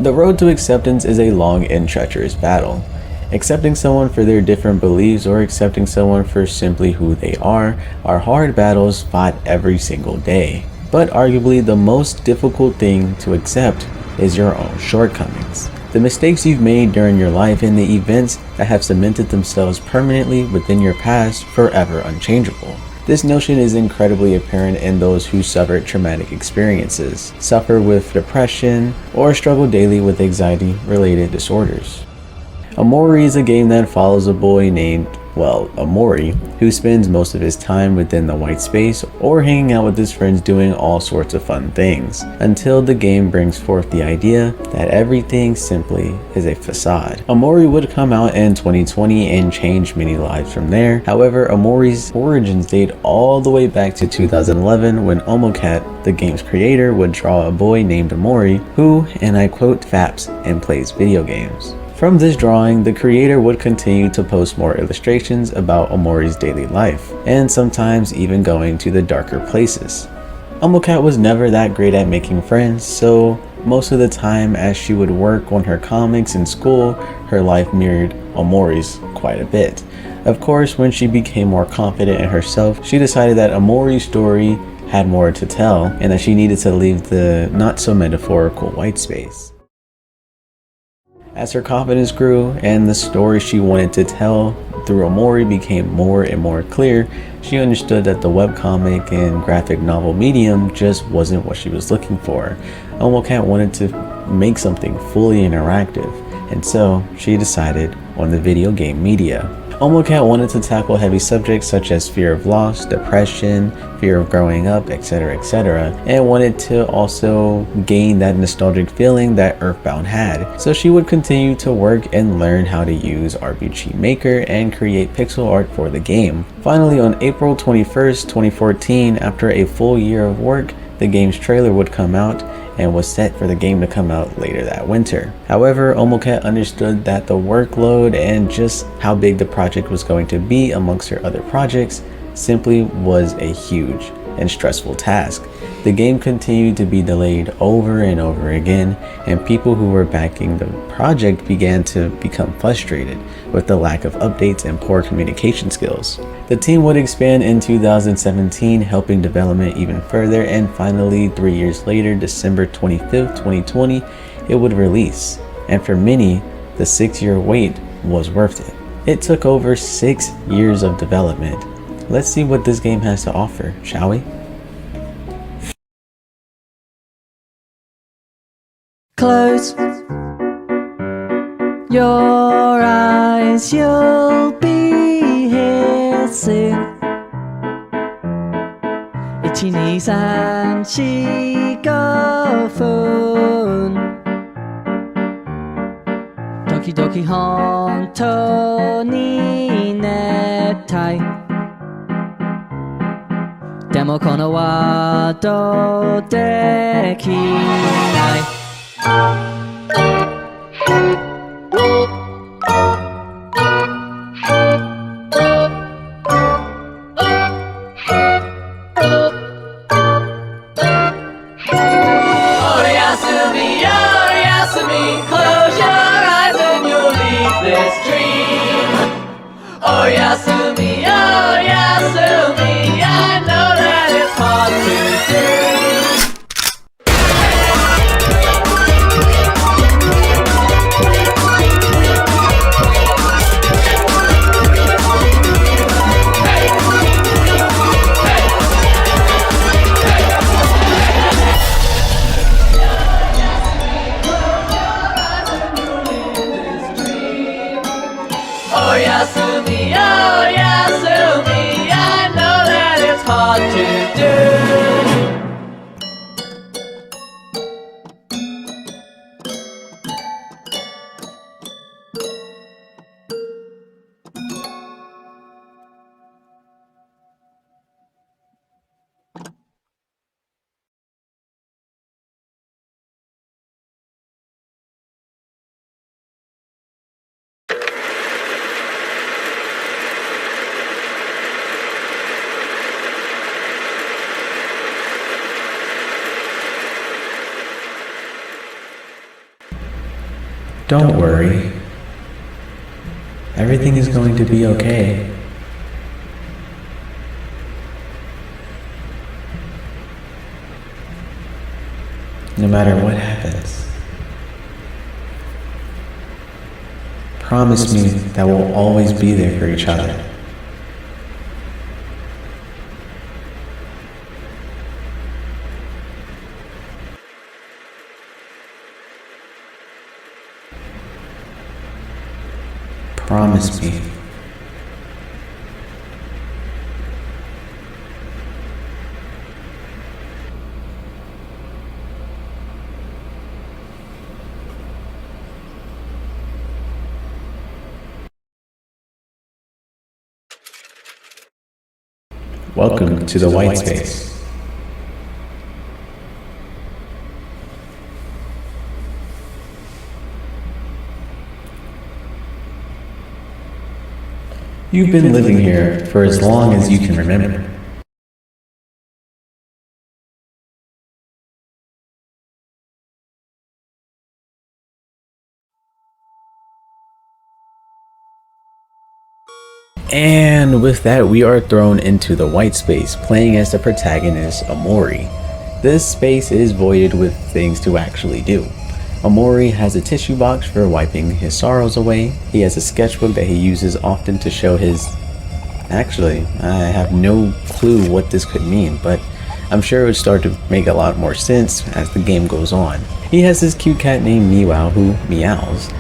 The road to acceptance is a long and treacherous battle. Accepting someone for their different beliefs or accepting someone for simply who they are hard battles fought every single day. But arguably the most difficult thing to accept is your own shortcomings. The mistakes you've made during your life and the events that have cemented themselves permanently within your past, forever unchangeable. This notion is incredibly apparent in those who suffered traumatic experiences, suffer with depression, or struggle daily with anxiety-related disorders. Omori is a game that follows a boy named, Omori, who spends most of his time within the white space or hanging out with his friends doing all sorts of fun things, until the game brings forth the idea that everything simply is a facade. Omori would come out in 2020 and change many lives from there. However, Omori's origins date all the way back to 2011 when Omocat, the game's creator, would draw a boy named Omori who, and I quote, faps and plays video games. From this drawing, the creator would continue to post more illustrations about Omori's daily life, and sometimes even going to the darker places. Omocat was never that great at making friends, so most of the time as she would work on her comics in school, her life mirrored Omori's quite a bit. Of course, when she became more confident in herself, she decided that Omori's story had more to tell, and that she needed to leave the not so metaphorical white space. As her confidence grew and the story she wanted to tell through Omori became more and more clear, she understood that the webcomic and graphic novel medium just wasn't what she was looking for. Omocat wanted to make something fully interactive, and so she decided on the video game media. Omocat wanted to tackle heavy subjects such as fear of loss, depression, fear of growing up, etc., and wanted to also gain that nostalgic feeling that Earthbound had. So she would continue to work and learn how to use RPG Maker and create pixel art for the game. Finally, on April 21st, 2014, after a full year of work, the game's trailer would come out and was set for the game to come out later that winter. However, Omocat understood that the workload and just how big the project was going to be amongst her other projects simply was a huge and stressful task. The game continued to be delayed over and over again, and people who were backing the project began to become frustrated with the lack of updates and poor communication skills. The team would expand in 2017, helping development even further, and finally 3 years later, December 25th, 2020, it would release. And for many, the 6-year wait was worth it. It took over 6 years of development. Let's see what this game has to offer, shall we? Close your eyes, you'll be here soon. 1、2、3、4、5分時々本当に熱帯でもこのワードできない Don't worry. Everything is going to be okay. No matter what happens. Promise me that we'll always be there for each other. Promise me. Welcome to the white space. You've been living here for as long as you can remember. And with that, we are thrown into the white space, playing as the protagonist, Omori. This space is voided with things to actually do. Omori has a tissue box for wiping his sorrows away. He has a sketchbook that he uses often to show his... Actually, I have no clue what this could mean, but I'm sure it would start to make a lot more sense as the game goes on. He has this cute cat named Meow who meows,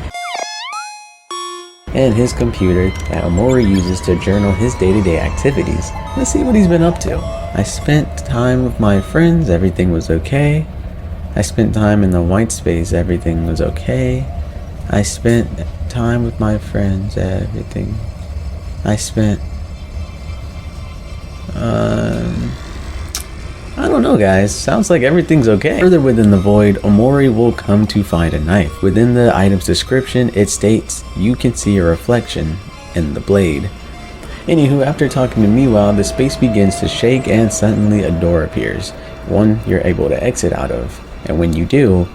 and his computer that Omori uses to journal his day-to-day activities. Let's see what he's been up to. I spent time with my friends, everything was okay. I spent time in the white space, everything was okay. I spent time with my friends, everything. I spent... I don't know, guys. Sounds like everything's okay. Further within the void, Omori will come to find a knife. Within the item's description, it states, you can see a reflection in the blade. Anywho, after talking to Meow, the space begins to shake and suddenly a door appears. One you're able to exit out of. And when you do...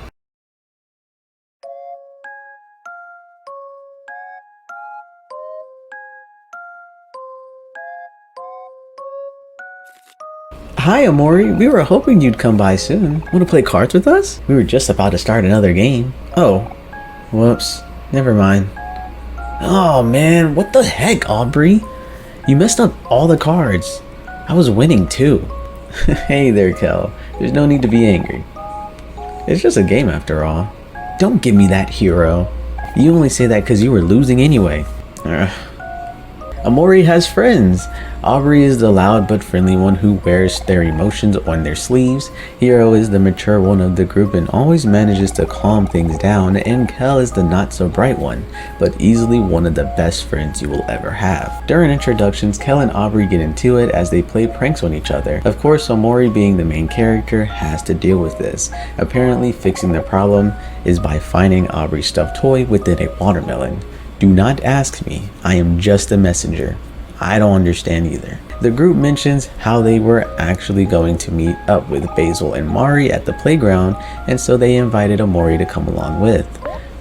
Hi Omori, we were hoping you'd come by soon. Want to play cards with us? We were just about to start another game. Oh, whoops, never mind. Oh man, what the heck, Aubrey? You messed up all the cards. I was winning too. Hey there, Kel. There's no need to be angry. It's just a game after all. Don't give me that, hero. You only say that because you were losing anyway. Omori has friends. Aubrey is the loud but friendly one who wears their emotions on their sleeves. Hiro is the mature one of the group and always manages to calm things down, and Kel is the not so bright one, but easily one of the best friends you will ever have. During introductions, Kel and Aubrey get into it as they play pranks on each other. Of course, Omori, being the main character, has to deal with this. Apparently, fixing the problem is by finding Aubrey's stuffed toy within a watermelon. Do not ask me, I am just a messenger. I don't understand either. The group mentions how they were actually going to meet up with Basil and Mari at the playground, and so they invited Omori to come along with.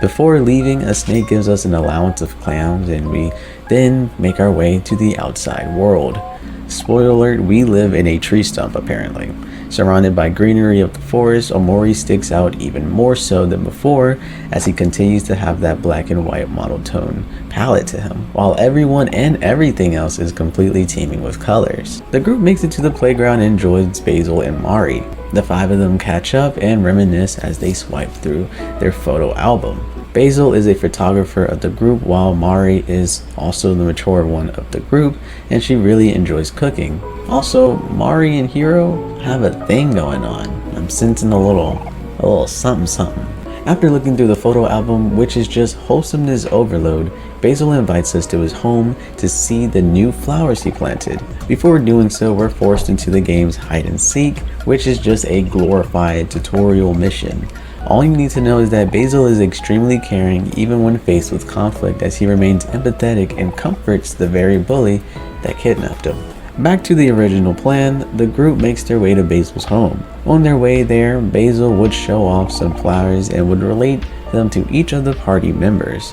Before leaving, a snake gives us an allowance of clams, and we then make our way to the outside world. Spoiler alert, we live in a tree stump apparently. Surrounded by greenery of the forest, Omori sticks out even more so than before as he continues to have that black and white monotone palette to him, while everyone and everything else is completely teeming with colors. The group makes it to the playground and joins Basil and Mari. The five of them catch up and reminisce as they swipe through their photo album. Basil is a photographer of the group, while Mari is also the mature one of the group, and she really enjoys cooking. Also, Mari and Hiro have a thing going on. I'm sensing a little something something. After looking through the photo album, which is just wholesomeness overload, Basil invites us to his home to see the new flowers he planted. Before doing so, we're forced into the game's hide and seek, which is just a glorified tutorial mission. All you need to know is that Basil is extremely caring even when faced with conflict, as he remains empathetic and comforts the very bully that kidnapped him. Back to the original plan, the group makes their way to Basil's home. On their way there, Basil would show off some flowers and would relate them to each of the party members.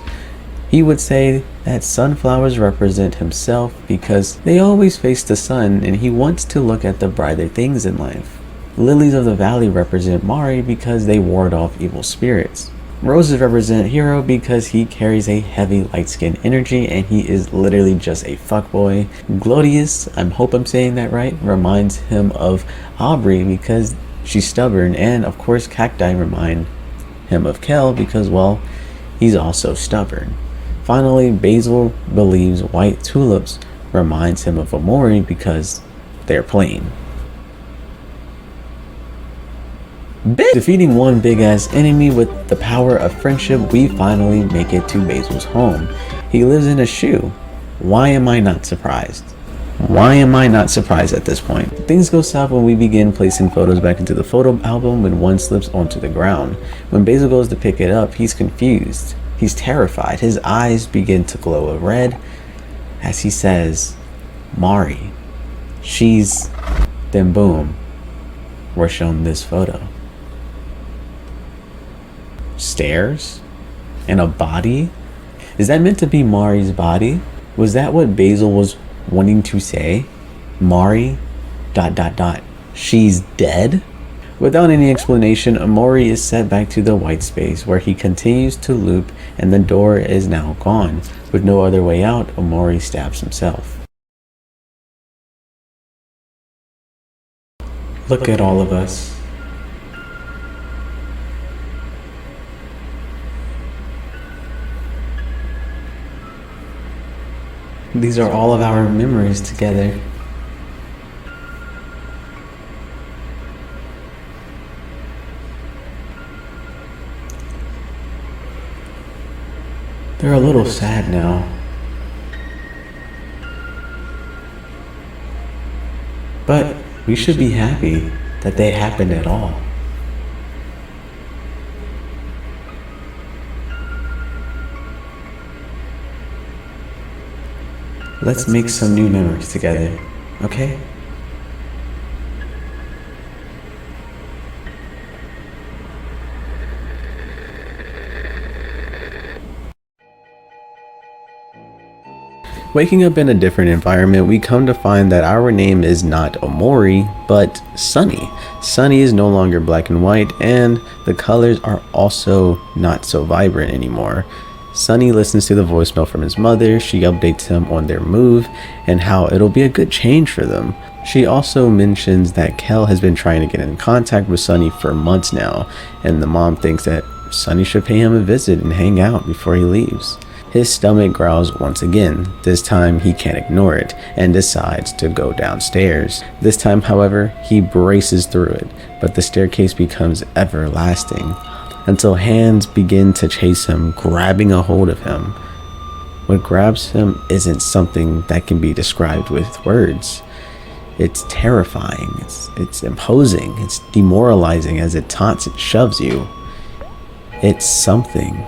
He would say that sunflowers represent himself because they always face the sun and he wants to look at the brighter things in life. Lilies of the valley represent Mari because they ward off evil spirits. Roses represent Hero because he carries a heavy light-skinned energy and he is literally just a fuckboy. Glodius, I hope I'm saying that right, reminds him of Aubrey because she's stubborn, and of course cacti remind him of Kel because, well, he's also stubborn. Finally, Basil believes white tulips reminds him of Omori because they're plain. Defeating one big-ass enemy with the power of friendship, we finally make it to Basil's home. He lives in a shoe. Why am I not surprised? Why am I not surprised at this point? Things go south when we begin placing photos back into the photo album when one slips onto the ground. When Basil goes to pick it up, he's confused. He's terrified. His eyes begin to glow a red as he says, Mari. She's... Then boom, we're shown this photo. Stairs? And a body? Is that meant to be Mari's body? Was that what Basil was wanting to say? Mari... ... She's dead? Without any explanation, Omori is sent back to the white space where he continues to loop and the door is now gone. With no other way out, Omori stabs himself. Look at all of us. These are all of our memories together. They're a little sad now. But we should be happy that they happened at all. Let's make some new memories together, okay? Waking up in a different environment, we come to find that our name is not Omori, but Sunny. Sunny is no longer black and white, and the colors are also not so vibrant anymore. Sunny listens to the voicemail from his mother. She updates him on their move and how it'll be a good change for them. She also mentions that Kel has been trying to get in contact with Sunny for months now, and the mom thinks that Sunny should pay him a visit and hang out before he leaves. His stomach growls once again. This time he can't ignore it and decides to go downstairs. This time, however, he braces through it, but the staircase becomes everlasting until hands begin to chase him, grabbing a hold of him. What grabs him isn't something that can be described with words. It's terrifying, it's imposing, it's demoralizing as it taunts and shoves you. It's something.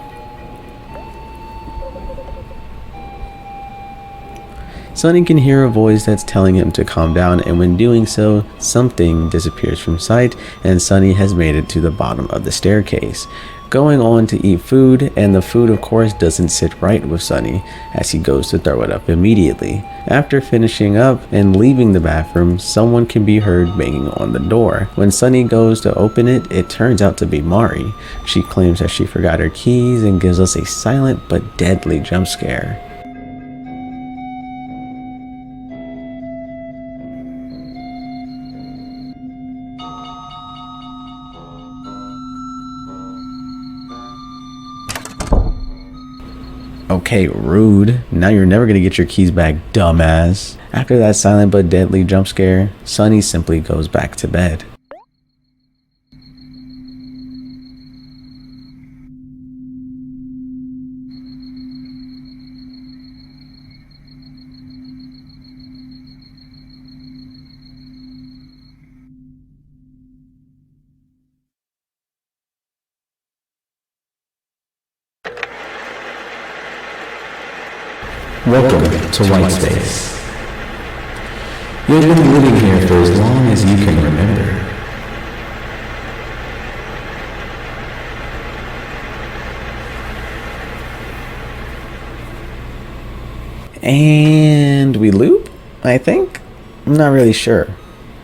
Sunny can hear a voice that's telling him to calm down, and when doing so, something disappears from sight and Sunny has made it to the bottom of the staircase, going on to eat food, and the food of course doesn't sit right with Sunny as he goes to throw it up immediately. After finishing up and leaving the bathroom, someone can be heard banging on the door. When Sunny goes to open it, it turns out to be Mari. She claims that she forgot her keys and gives us a silent but deadly jump scare. Okay, rude. Now you're never gonna get your keys back, dumbass. After that silent but deadly jump scare, Sunny simply goes back to bed. Welcome to White Space. You've been living here for as long as you can remember. And we loop, I think? I'm not really sure.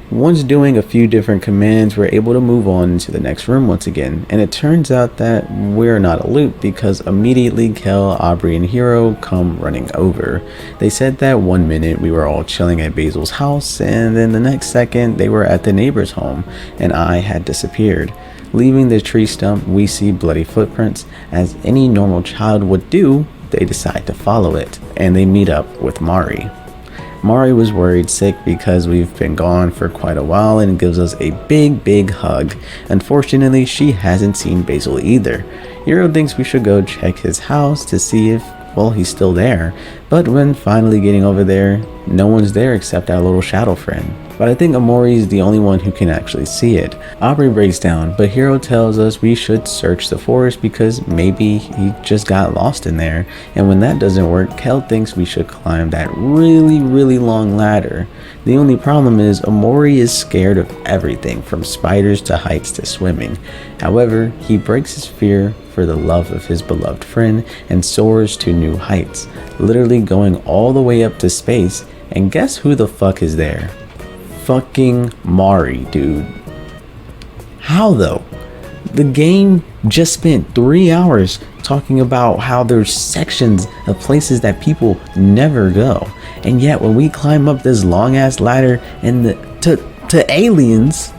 Once doing a few different commands, we're able to move on into the next room once again, and it turns out that we're not a loop because immediately Kel, Aubrey, and Hero come running over. They said that 1 minute we were all chilling at Basil's house, and then the next second they were at the neighbor's home, and I had disappeared. Leaving the tree stump, we see bloody footprints. As any normal child would do, they decide to follow it, and they meet up with Mari. Mari was worried sick because we've been gone for quite a while and gives us a big hug. Unfortunately, she hasn't seen Basil either. Hiro thinks we should go check his house to see if, well, he's still there. But when finally getting over there, no one's there except our little shadow friend. But I think Omori is the only one who can actually see it. Aubrey breaks down, but Hiro tells us we should search the forest because maybe he just got lost in there. And when that doesn't work, Kel thinks we should climb that really long ladder. The only problem is Omori is scared of everything from spiders to heights to swimming. However, he breaks his fear for the love of his beloved friend and soars to new heights, literally going all the way up to space. And guess who the fuck is there? Fucking Mari, dude. How though? The game just spent 3 hours talking about how there's sections of places that people never go, and yet when we climb up this long ass ladder and to aliens,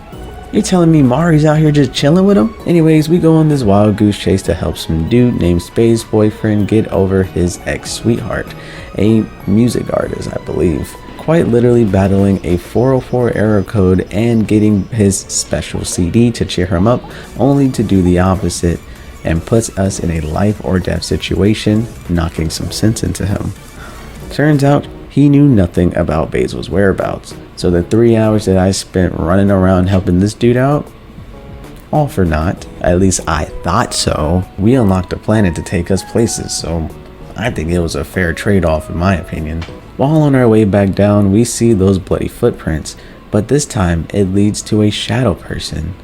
you're telling me Mari's out here just chilling with them? Anyways, we go on this wild goose chase to help some dude named Spade's boyfriend get over his ex-sweetheart, a music artist, I believe. Quite literally battling a 404 error code and getting his special CD to cheer him up, only to do the opposite and puts us in a life or death situation, knocking some sense into him. Turns out he knew nothing about Basil's whereabouts, so the 3 hours that I spent running around helping this dude out, all for naught. At least I thought so. We unlocked a planet to take us places, so I think it was a fair trade-off in my opinion. While on our way back down, we see those bloody footprints, but this time it leads to a shadow person.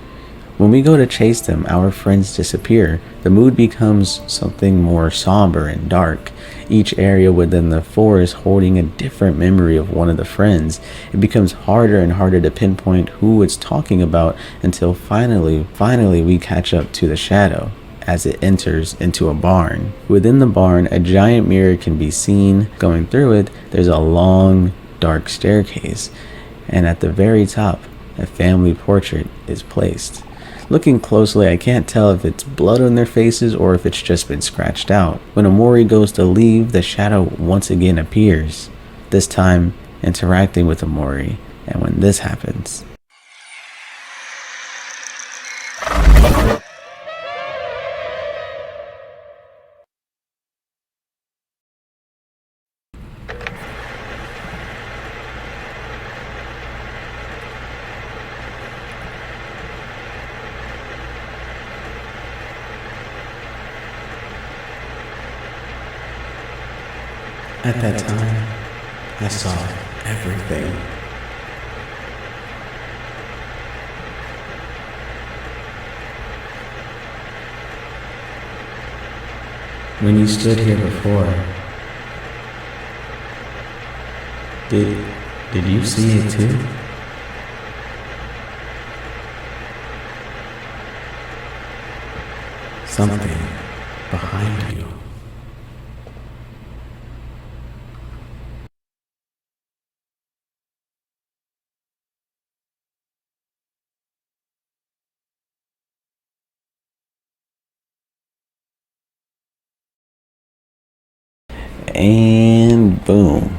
When we go to chase them, our friends disappear. The mood becomes something more somber and dark. Each area within the forest holding a different memory of one of the friends. It becomes harder and harder to pinpoint who it's talking about until finally we catch up to the shadow as it enters into a barn. Within the barn, a giant mirror can be seen. Going through it, there's a long, dark staircase, and at the very top, a family portrait is placed. Looking closely, I can't tell if it's blood on their faces or if it's just been scratched out. When Omori goes to leave, the shadow once again appears, this time interacting with Omori, and when this happens, at that time, I saw everything. When you stood here before, did you see it too? Something behind you. And boom.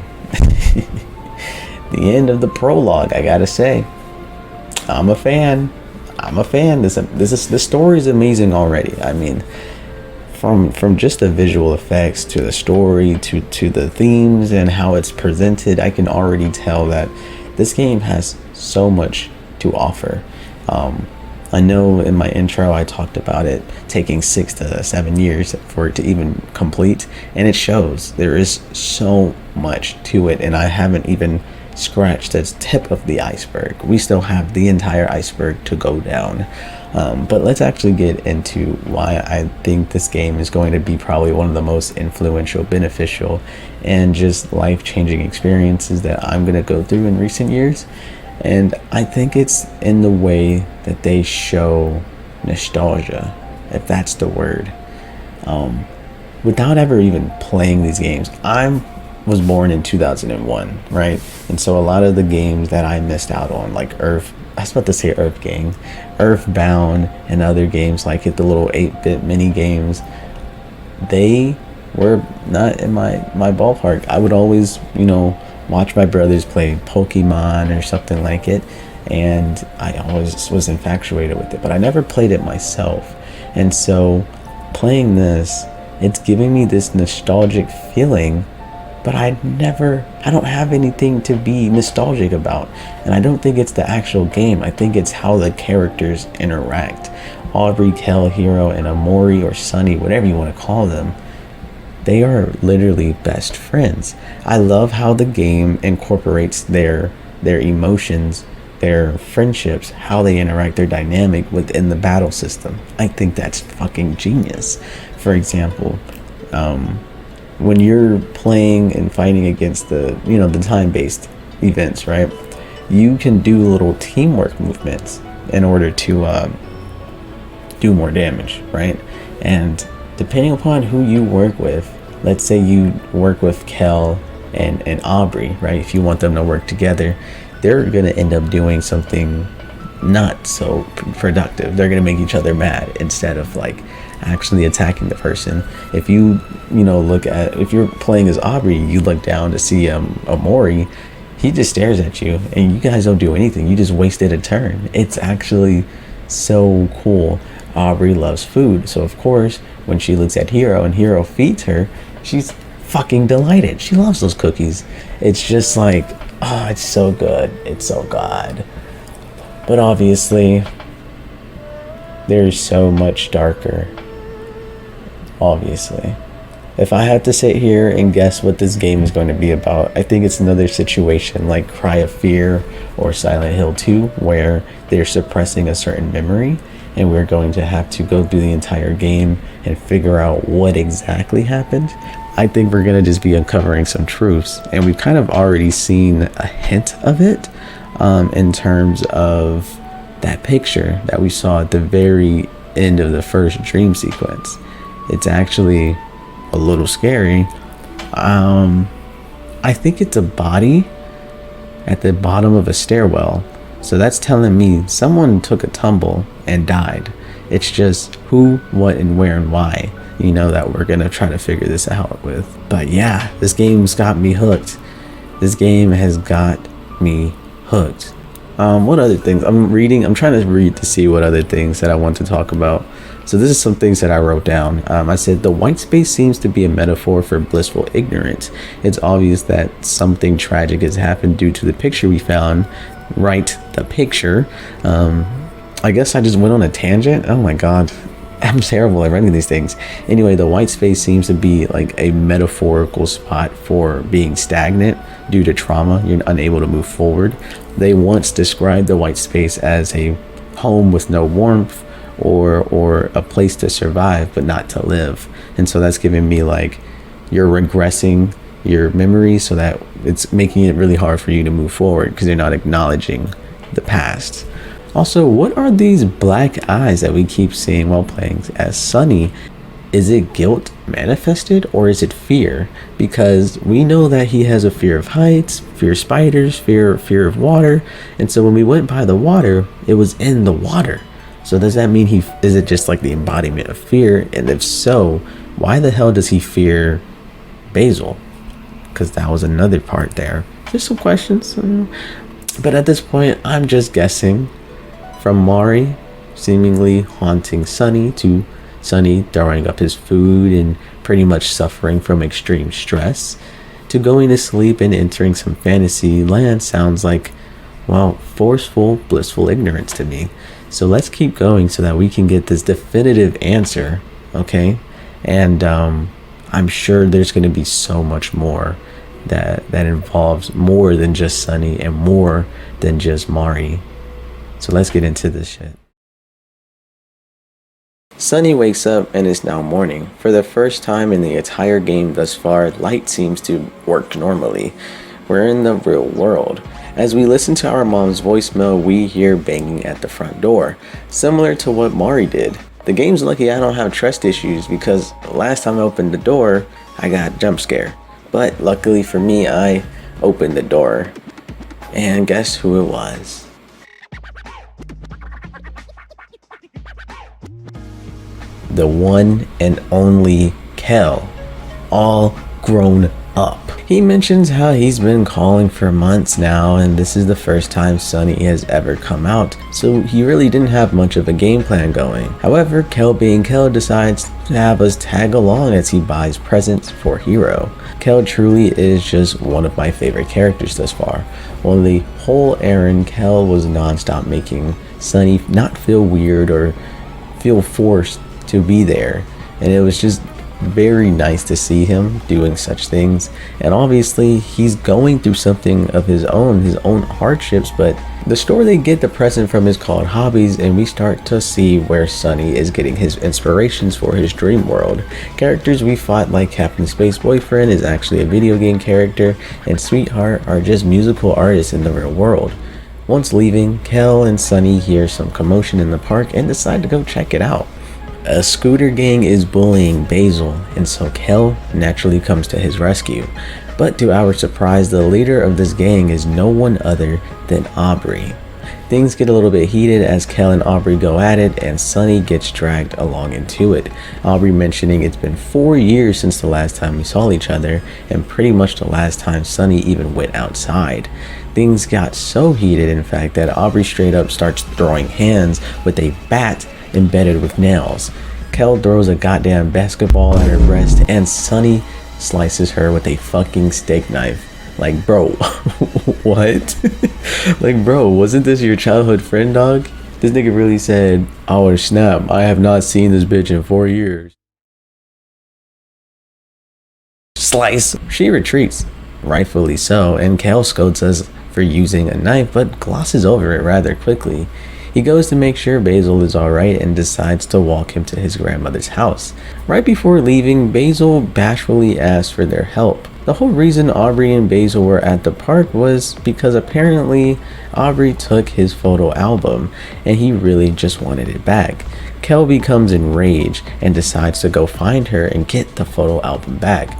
The end of the prologue, I gotta say. I'm a fan. This story is amazing already. I mean, from just the visual effects to the story to the themes and how it's presented, I can already tell that this game has so much to offer. I know in my intro I talked about it taking 6 to 7 years for it to even complete, and it shows. There is so much to it, and I haven't even scratched the tip of the iceberg. We still have the entire iceberg to go down. But let's actually get into why I think this game is going to be probably one of the most influential, beneficial, and just life-changing experiences that I'm going to go through in recent years. And I think it's in the way that they show nostalgia, if that's the word. Without ever even playing these games, I was born in 2001, right? And so a lot of the games that I missed out on, like I was about to say Earth Gang, Earthbound, and other games like the little 8-bit mini games, they were not in my ballpark. I would always, watch my brothers play Pokemon or something like it, and I always was infatuated with it, but I never played it myself. And so playing this, it's giving me this nostalgic feeling, but I don't have anything to be nostalgic about. And I don't think it's the actual game. I think it's how the characters interact. Aubrey, Kel, Hero, and Omori, or Sunny, whatever you want to call them, they are literally best friends. I love how the game incorporates their emotions, their friendships, how they interact, their dynamic within the battle system. I think that's fucking genius. For example, when you're playing and fighting against the time-based events, right? You can do little teamwork movements in order to do more damage, right? And depending upon who you work with, let's say you work with Kel and Aubrey, right? If you want them to work together, they're gonna end up doing something not so productive. They're gonna make each other mad instead of like actually attacking the person. If you look at, if you're playing as Aubrey, you look down to see Omori, he just stares at you and you guys don't do anything. You just wasted a turn. It's actually so cool. Aubrey loves food, so of course when she looks at Hero and Hero feeds her, she's fucking delighted. She loves those cookies. It's just like, oh, it's so good. It's so good. But obviously there's so much darker. Obviously, if I had to sit here and guess what this game is going to be about, I think it's another situation like Cry of Fear or Silent Hill 2, where they're suppressing a certain memory and we're going to have to go through the entire game and figure out what exactly happened. I think we're going to just be uncovering some truths, and we've kind of already seen a hint of it in terms of that picture that we saw at the very end of the first dream sequence. It's actually a little scary. I think it's a body at the bottom of a stairwell. So that's telling me someone took a tumble and died. It's just who, what, and where, and why, that we're going to try to figure this out with. But yeah, this game's got me hooked. This game has got me hooked. What other things? I'm trying to read to see what other things that I want to talk about. So this is some things that I wrote down. I said the white space seems to be a metaphor for blissful ignorance. It's obvious that something tragic has happened due to the picture we found. Write the picture. I guess I just went on a tangent. Oh my god, I'm terrible at writing these things. Anyway, the white space seems to be like a metaphorical spot for being stagnant due to trauma. You're unable to move forward. They once described the white space as a home with no warmth, or a place to survive but not to live. And so that's giving me like you're regressing your memory, so that it's making it really hard for you to move forward because you're not acknowledging the past. Also, what are these black eyes that we keep seeing while playing as Sunny? Is it guilt manifested, or is it fear? Because we know that he has a fear of heights, fear of spiders, fear of water. And so when we went by the water, it was in the water. So does that mean is it just like the embodiment of fear? And if so, why the hell does he fear Basil? Because that was another part there. Just some questions. But at this point, I'm just guessing. From Mari seemingly haunting Sunny, to Sunny throwing up his food and pretty much suffering from extreme stress, to going to sleep and entering some fantasy land, sounds like, well, forceful, blissful ignorance to me. So let's keep going so that we can get this definitive answer, okay? And I'm sure there's going to be so much more that involves more than just Sunny and more than just Mari. So let's get into this shit. Sunny wakes up and it's now morning. For the first time in the entire game thus far, light seems to work normally. We're in the real world. As we listen to our mom's voicemail, we hear banging at the front door, similar to what Mari did. The game's lucky I don't have trust issues because last time I opened the door, I got jump scared. But luckily for me, I opened the door. And guess who it was? The one and only Kel, all grown up. He mentions how he's been calling for months now, and this is the first time Sunny has ever come out, so he really didn't have much of a game plan going. However, Kel being Kel decides to have us tag along as he buys presents for Hero. Kel truly is just one of my favorite characters thus far. On the whole errand, Kel was non-stop making Sunny not feel weird or feel forced to be there, and it was just very nice to see him doing such things. And obviously he's going through something of his own hardships, but the store they get the present from is called Hobbies, and we start to see where Sunny is getting his inspirations for his dream world. Characters we fought like Captain Space Boyfriend is actually a video game character, and Sweetheart are just musical artists in the real world. Once leaving, Kel and Sunny hear some commotion in the park and decide to go check it out. A scooter gang is bullying Basil, and so Kel naturally comes to his rescue. But to our surprise, the leader of this gang is no one other than Aubrey. Things get a little bit heated as Kel and Aubrey go at it, and Sunny gets dragged along into it. Aubrey mentioning it's been 4 years since the last time we saw each other, and pretty much the last time Sunny even went outside. Things got so heated, in fact, that Aubrey straight up starts throwing hands with a bat embedded with nails. Kel throws a goddamn basketball at her breast, and Sunny slices her with a fucking steak knife. Like, bro, what? Like, bro, wasn't this your childhood friend, dog? This nigga really said, "Oh snap, I have not seen this bitch in 4 years." Slice. She retreats, rightfully so, and Kel scolds us for using a knife, but glosses over it rather quickly. He goes to make sure Basil is alright and decides to walk him to his grandmother's house. Right before leaving, Basil bashfully asks for their help. The whole reason Aubrey and Basil were at the park was because apparently Aubrey took his photo album and he really just wanted it back. Kel becomes enraged and decides to go find her and get the photo album back.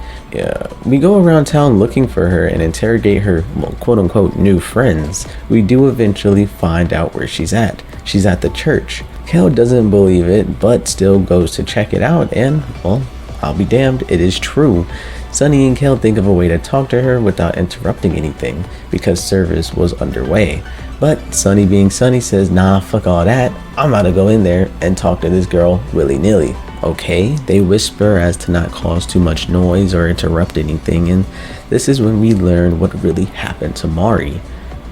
We go around town looking for her and interrogate her, well, quote-unquote new friends. We do eventually find out where she's at. She's at the church. Kel doesn't believe it, but still goes to check it out, and, well, I'll be damned, it is true. Sunny and Kel think of a way to talk to her without interrupting anything, because service was underway. But Sunny being Sunny says, nah, fuck all that, I'm about to go in there and talk to this girl willy-nilly. Okay, they whisper as to not cause too much noise or interrupt anything, and this is when we learn what really happened to Mari.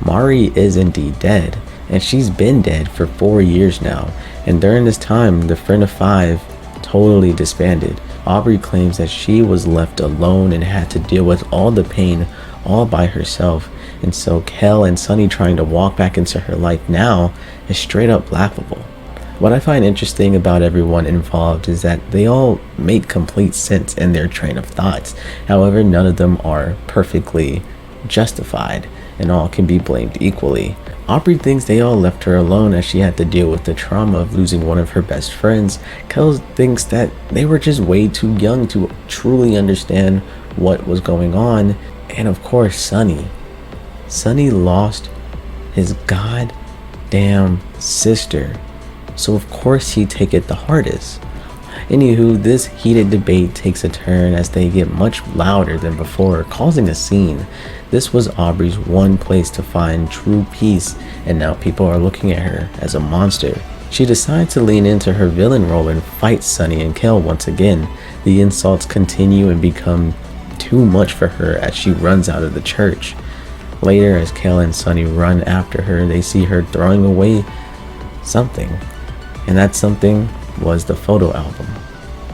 Mari is indeed dead, and she's been dead for 4 years now, and during this time, the Friend of Five totally disbanded. Aubrey claims that she was left alone and had to deal with all the pain all by herself, and so Kel and Sunny trying to walk back into her life now is straight up laughable. What I find interesting about everyone involved is that they all make complete sense in their train of thoughts. However, none of them are perfectly justified, and all can be blamed equally. Aubrey thinks they all left her alone as she had to deal with the trauma of losing one of her best friends. Kel thinks that they were just way too young to truly understand what was going on. And of course, Sunny. Sunny lost his goddamn sister, so of course he'd take it the hardest. Anywho, this heated debate takes a turn as they get much louder than before, causing a scene. This was Aubrey's one place to find true peace, and now people are looking at her as a monster. She decides to lean into her villain role and fight Sunny and Kel once again. The insults continue and become too much for her as she runs out of the church. Later, as Kel and Sunny run after her, they see her throwing away something, and that something was the photo album.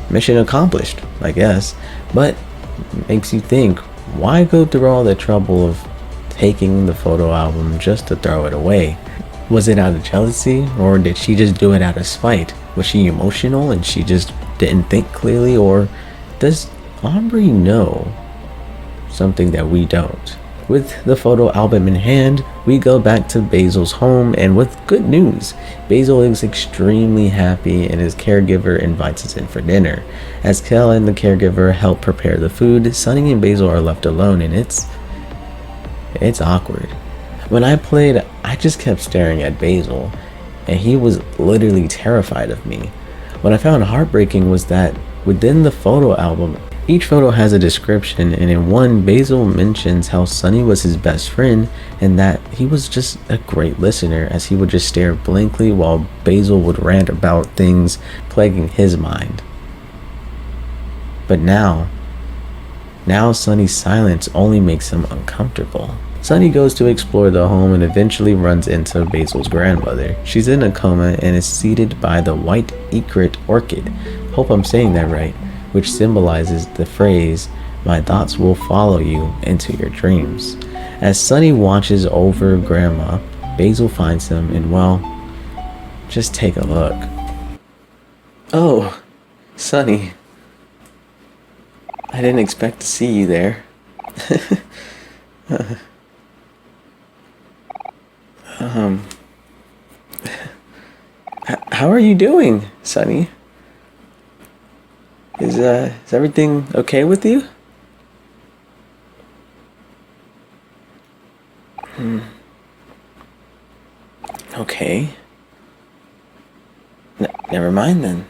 Mission accomplished, I guess, but makes you think, why go through all the trouble of taking the photo album just to throw it away? Was it out of jealousy, or did she just do it out of spite? Was she emotional and she just didn't think clearly, or does Omori know something that we don't? With the photo album in hand, we go back to Basil's home, and with good news, Basil is extremely happy and his caregiver invites us in for dinner. As Kel and the caregiver help prepare the food, Sunny and Basil are left alone, and it's awkward. When I played, I just kept staring at Basil, and he was literally terrified of me. What I found heartbreaking was that within the photo album, each photo has a description, and in one, Basil mentions how Sunny was his best friend and that he was just a great listener, as he would just stare blankly while Basil would rant about things plaguing his mind. But now Sunny's silence only makes him uncomfortable. Sunny goes to explore the home and eventually runs into Basil's grandmother. She's in a coma and is seated by the white egret orchid, hope I'm saying that right, which symbolizes the phrase, "My thoughts will follow you into your dreams." As Sunny watches over Grandma, Basil finds him and, well, just take a look. Oh, Sunny. I didn't expect to see you there. How are you doing, Sunny? Is everything okay with you? Okay. Never mind then.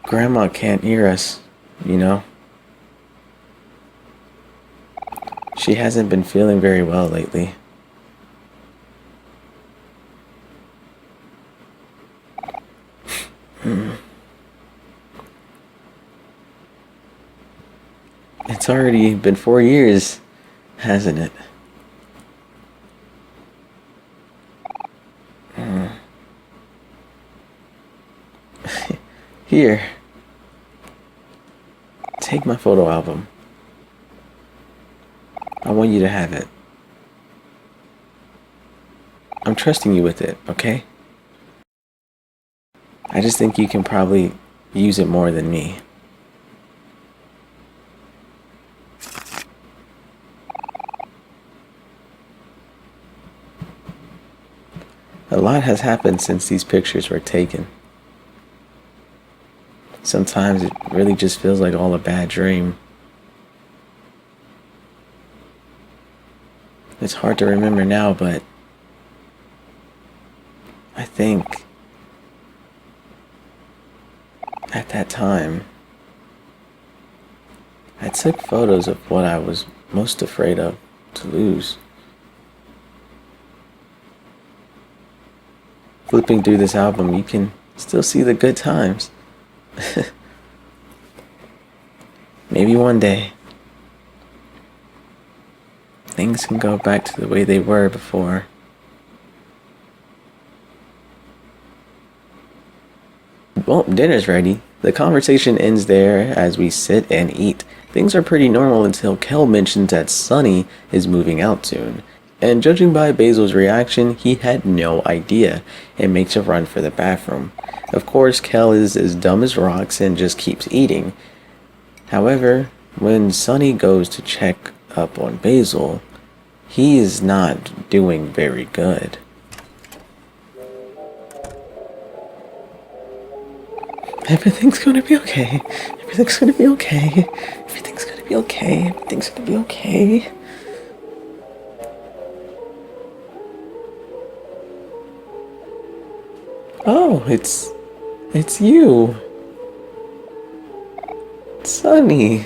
Grandma can't hear us, you know? She hasn't been feeling very well lately. It's already been 4 years, hasn't it? Here. Take my photo album. I want you to have it. I'm trusting you with it, okay? I just think you can probably use it more than me. A lot has happened since these pictures were taken. Sometimes it really just feels like all a bad dream. It's hard to remember now, but I think at that time, I took photos of what I was most afraid of to lose. Flipping through this album, you can still see the good times. Maybe one day, things can go back to the way they were before. Well, dinner's ready. The conversation ends there as we sit and eat. Things are pretty normal until Kel mentions that Sunny is moving out soon. And judging by Basil's reaction, he had no idea and makes a run for the bathroom. Of course, Kel is as dumb as rocks and just keeps eating. However, when Sunny goes to check up on Basil, he is not doing very good. Everything's gonna be okay. Everything's gonna be okay. Everything's gonna be okay. Everything's gonna be okay. Oh, it's you. Sunny.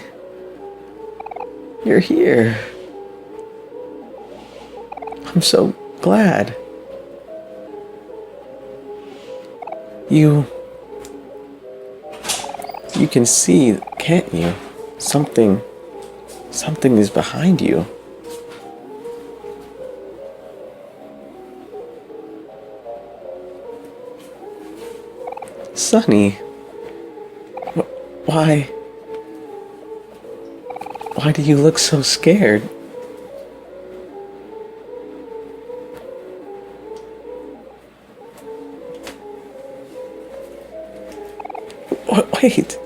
You're here. I'm so glad. You can see, can't you? Something is behind you. Sunny, Why? Why do you look so scared? Wait.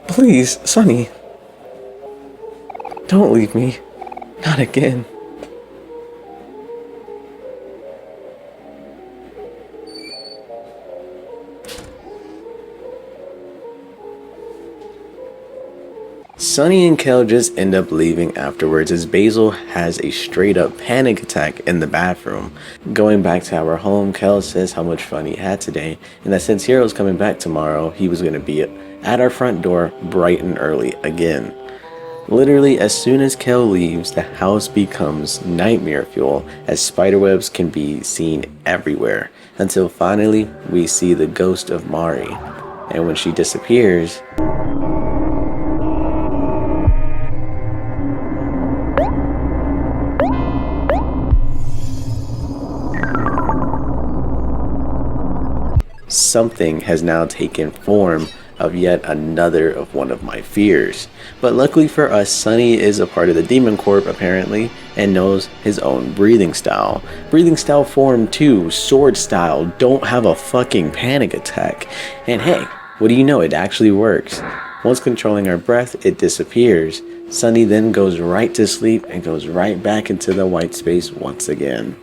Please, Sonny. Don't leave me. Not again. Sonny and Kel just end up leaving afterwards as Basil has a straight up panic attack in the bathroom. Going back to our home, Kel says how much fun he had today and that since Hero's coming back tomorrow, he was going to be at our front door bright and early again. Literally, as soon as Kel leaves, the house becomes nightmare fuel as spiderwebs can be seen everywhere until finally we see the ghost of Mari. And when she disappears, something has now taken form of yet another of one of my fears. But luckily for us, Sonny is a part of the Demon Corp apparently and knows his own breathing style. Breathing style form 2, sword style, don't have a fucking panic attack. And hey, what do you know, it actually works. Once controlling our breath, it disappears. Sonny then goes right to sleep and goes right back into the white space once again.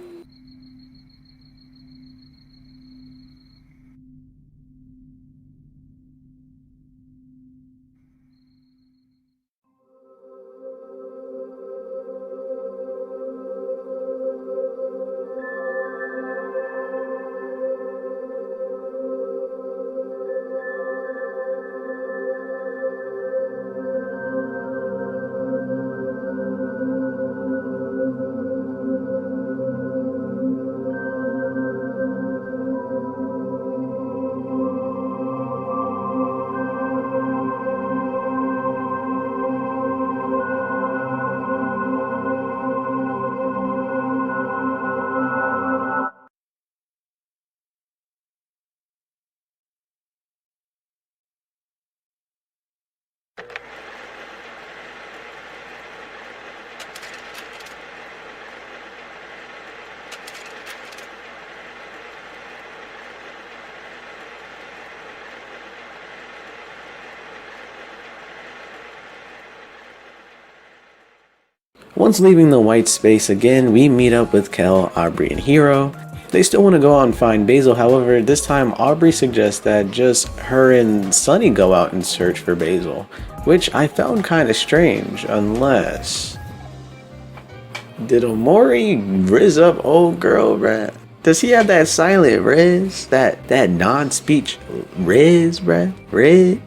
Once leaving the white space again, we meet up with Kel, Aubrey, and Hero. They still want to go out and find Basil, however, this time Aubrey suggests that just her and Sonny go out and search for Basil, which I found kind of strange, unless... Did Omori riz up old girl, bruh? Does he have that silent riz? That non-speech riz, bruh? Riz?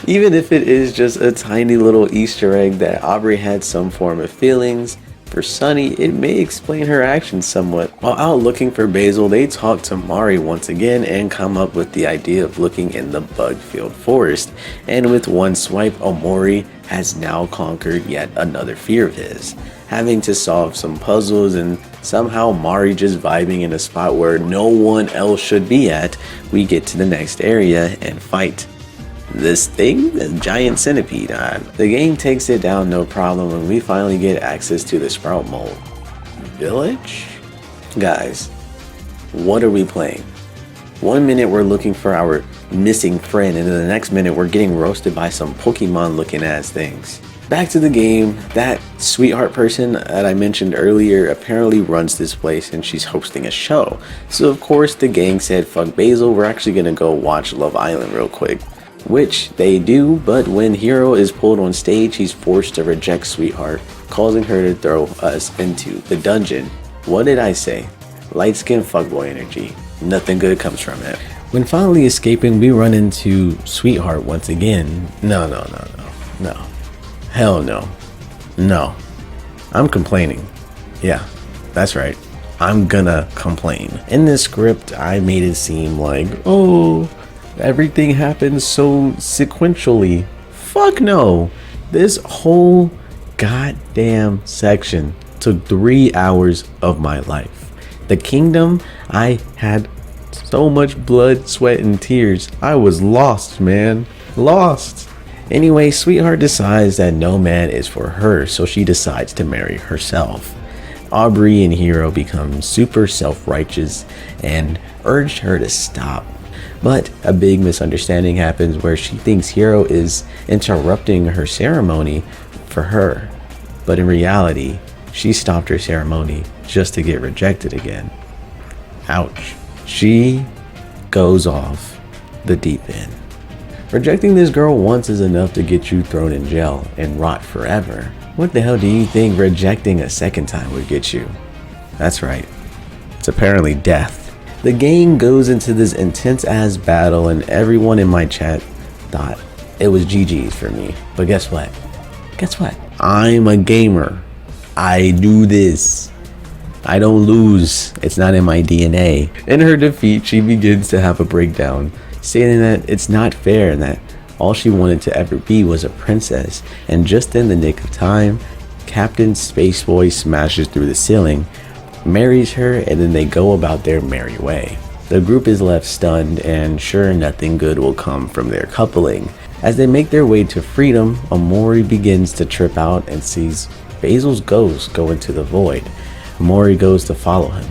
Even if it is just a tiny little Easter egg that Aubrey had some form of feelings, for Sonny, it may explain her actions somewhat. While out looking for Basil, they talk to Mari once again and come up with the idea of looking in the bug-filled forest. And with one swipe, Omori has now conquered yet another fear of his. Having to solve some puzzles and somehow Mari just vibing in a spot where no one else should be at, we get to the next area and fight this thing, a giant centipede. The game takes it down no problem when we finally get access to the Sprout Mold village. Guys, what are we playing? One minute we're looking for our missing friend, and then the next minute we're getting roasted by some Pokemon looking ass things. Back to the game, that sweetheart person that I mentioned earlier apparently runs this place and she's hosting a show. So of course the gang said, fuck Basil, we're actually gonna go watch Love Island real quick. Which they do, but when Hero is pulled on stage, he's forced to reject Sweetheart, causing her to throw us into the dungeon. What did I say? Light skin fuckboy energy. Nothing good comes from it. When finally escaping, we run into Sweetheart once again. No. Hell no. No. I'm complaining. Yeah, that's right. I'm gonna complain. In this script, I made it seem like, oh, everything happens so sequentially. Fuck no. This whole goddamn section took 3 hours of my life. The kingdom, I had So much blood, sweat, and tears. I was lost, man. Lost. Anyway, Sweetheart decides that no man is for her, so she decides to marry herself. Aubrey and Hero become super self-righteous and urge her to stop. But a big misunderstanding happens where she thinks Hero is interrupting her ceremony for her. But in reality, she stopped her ceremony just to get rejected again. Ouch. She goes off the deep end. Rejecting this girl once is enough to get you thrown in jail and rot forever. What the hell do you think rejecting a second time would get you? That's right. It's apparently death. The gang goes into this intense ass battle and everyone in my chat thought it was GG's for me. But guess what? Guess what? I'm a gamer. I do this. I don't lose. It's not in my DNA. In her defeat, she begins to have a breakdown, stating that it's not fair and that all she wanted to ever be was a princess. And just in the nick of time, Captain Spaceboy smashes through the ceiling, marries her, and then they go about their merry way. The group is left stunned, and sure, nothing good will come from their coupling. As they make their way to freedom, Omori begins to trip out and sees Basil's ghost go into the void. Omori goes to follow him.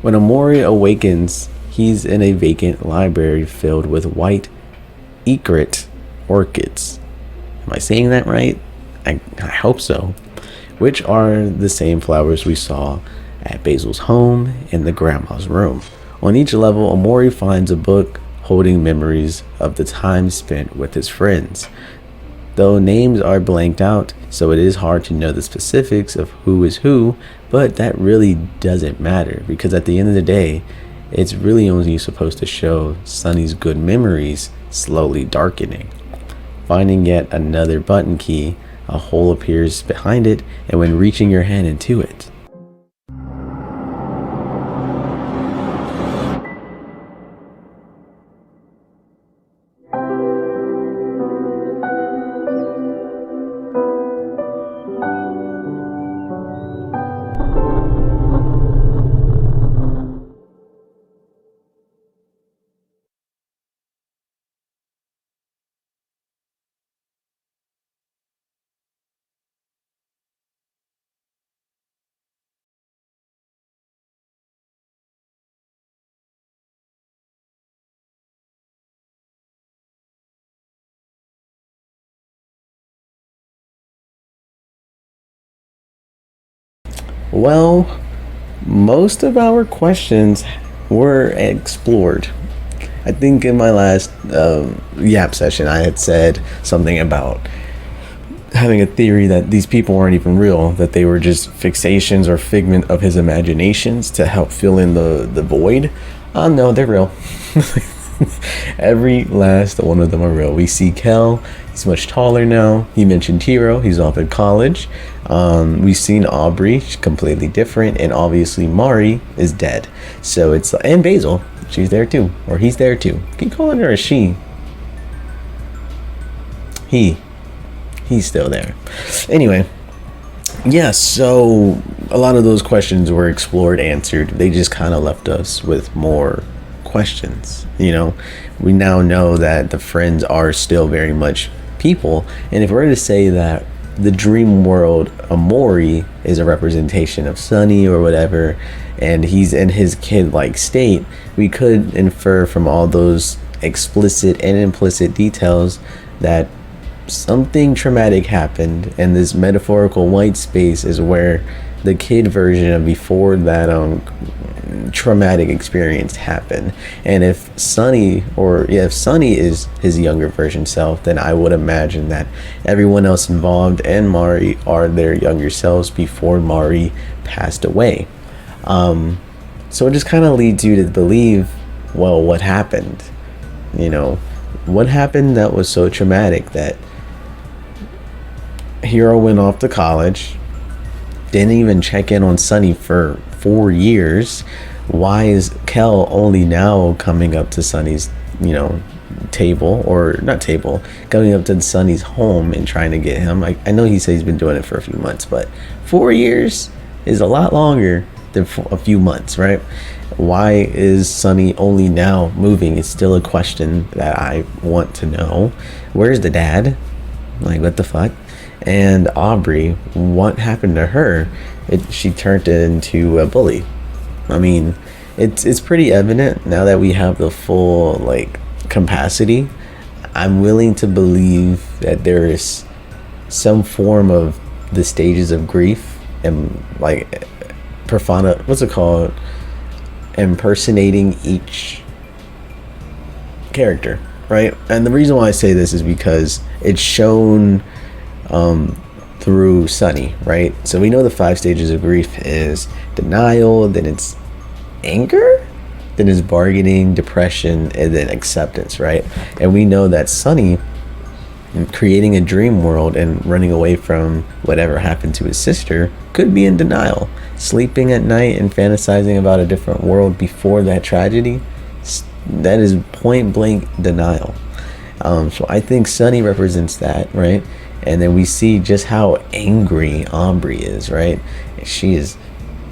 When Omori awakens, he's in a vacant library filled with white egret orchids. Am I saying that right? I hope so. Which are the same flowers we saw at Basil's home in the grandma's room. On each level, Omori finds a book holding memories of the time spent with his friends. Though names are blanked out, so it is hard to know the specifics of who is who, but that really doesn't matter because at the end of the day, it's really only supposed to show Sunny's good memories slowly darkening. Finding yet another button key, a hole appears behind it, and when reaching your hand into it, well, most of our questions were explored. I think in my last Yap session, I had said something about having a theory that these people weren't even real, that they were just fixations or figment of his imaginations to help fill in the void. No, they're real. Every last one of them are real. We see Kel, he's much taller now. He mentioned Hiro, he's off at college. We've seen Aubrey, she's completely different, and obviously Mari is dead. So it's, and Basil, she's there too, or he's there too. Keep calling her a she. He's still there. Anyway, yeah, so a lot of those questions were explored, answered. They just kind of left us with more questions. You know, we now know that the friends are still very much people, and if we're to say that the dream world Omori is a representation of Sunny or whatever, and he's in his kid-like state, we could infer from all those explicit and implicit details that something traumatic happened, and this metaphorical white space is where the kid version of before that traumatic experience happened. And if Sunny is his younger version self, then I would imagine that everyone else involved and Mari are their younger selves before Mari passed away. So it just kind of leads you to believe, well, what happened? You know, what happened that was so traumatic that Hiro went off to college, didn't even check in on Sunny for 4 years. Why is Kel only now coming up to Sunny's, table, or not table, coming up to Sunny's home and trying to get him? I know he said he's been doing it for a few months, but 4 years is a lot longer than a few months, right? Why is Sunny only now moving? It's still a question that I want to know. Where's the dad? Like, what the fuck? And Aubrey, what happened to her? She turned into a bully. I mean, it's pretty evident now that we have the full capacity. I'm willing to believe that there is some form of the stages of grief and what's it called? Impersonating each character, right? And the reason why I say this is because it's shown through Sunny, right? So we know the 5 stages of grief is denial, then it's anger, then it's bargaining, depression, and then acceptance, right? And we know that Sunny, creating a dream world and running away from whatever happened to his sister, could be in denial, sleeping at night and fantasizing about a different world before that tragedy. That is point blank denial. So I think Sunny represents that, right? And then we see just how angry Aubrey is, right? She is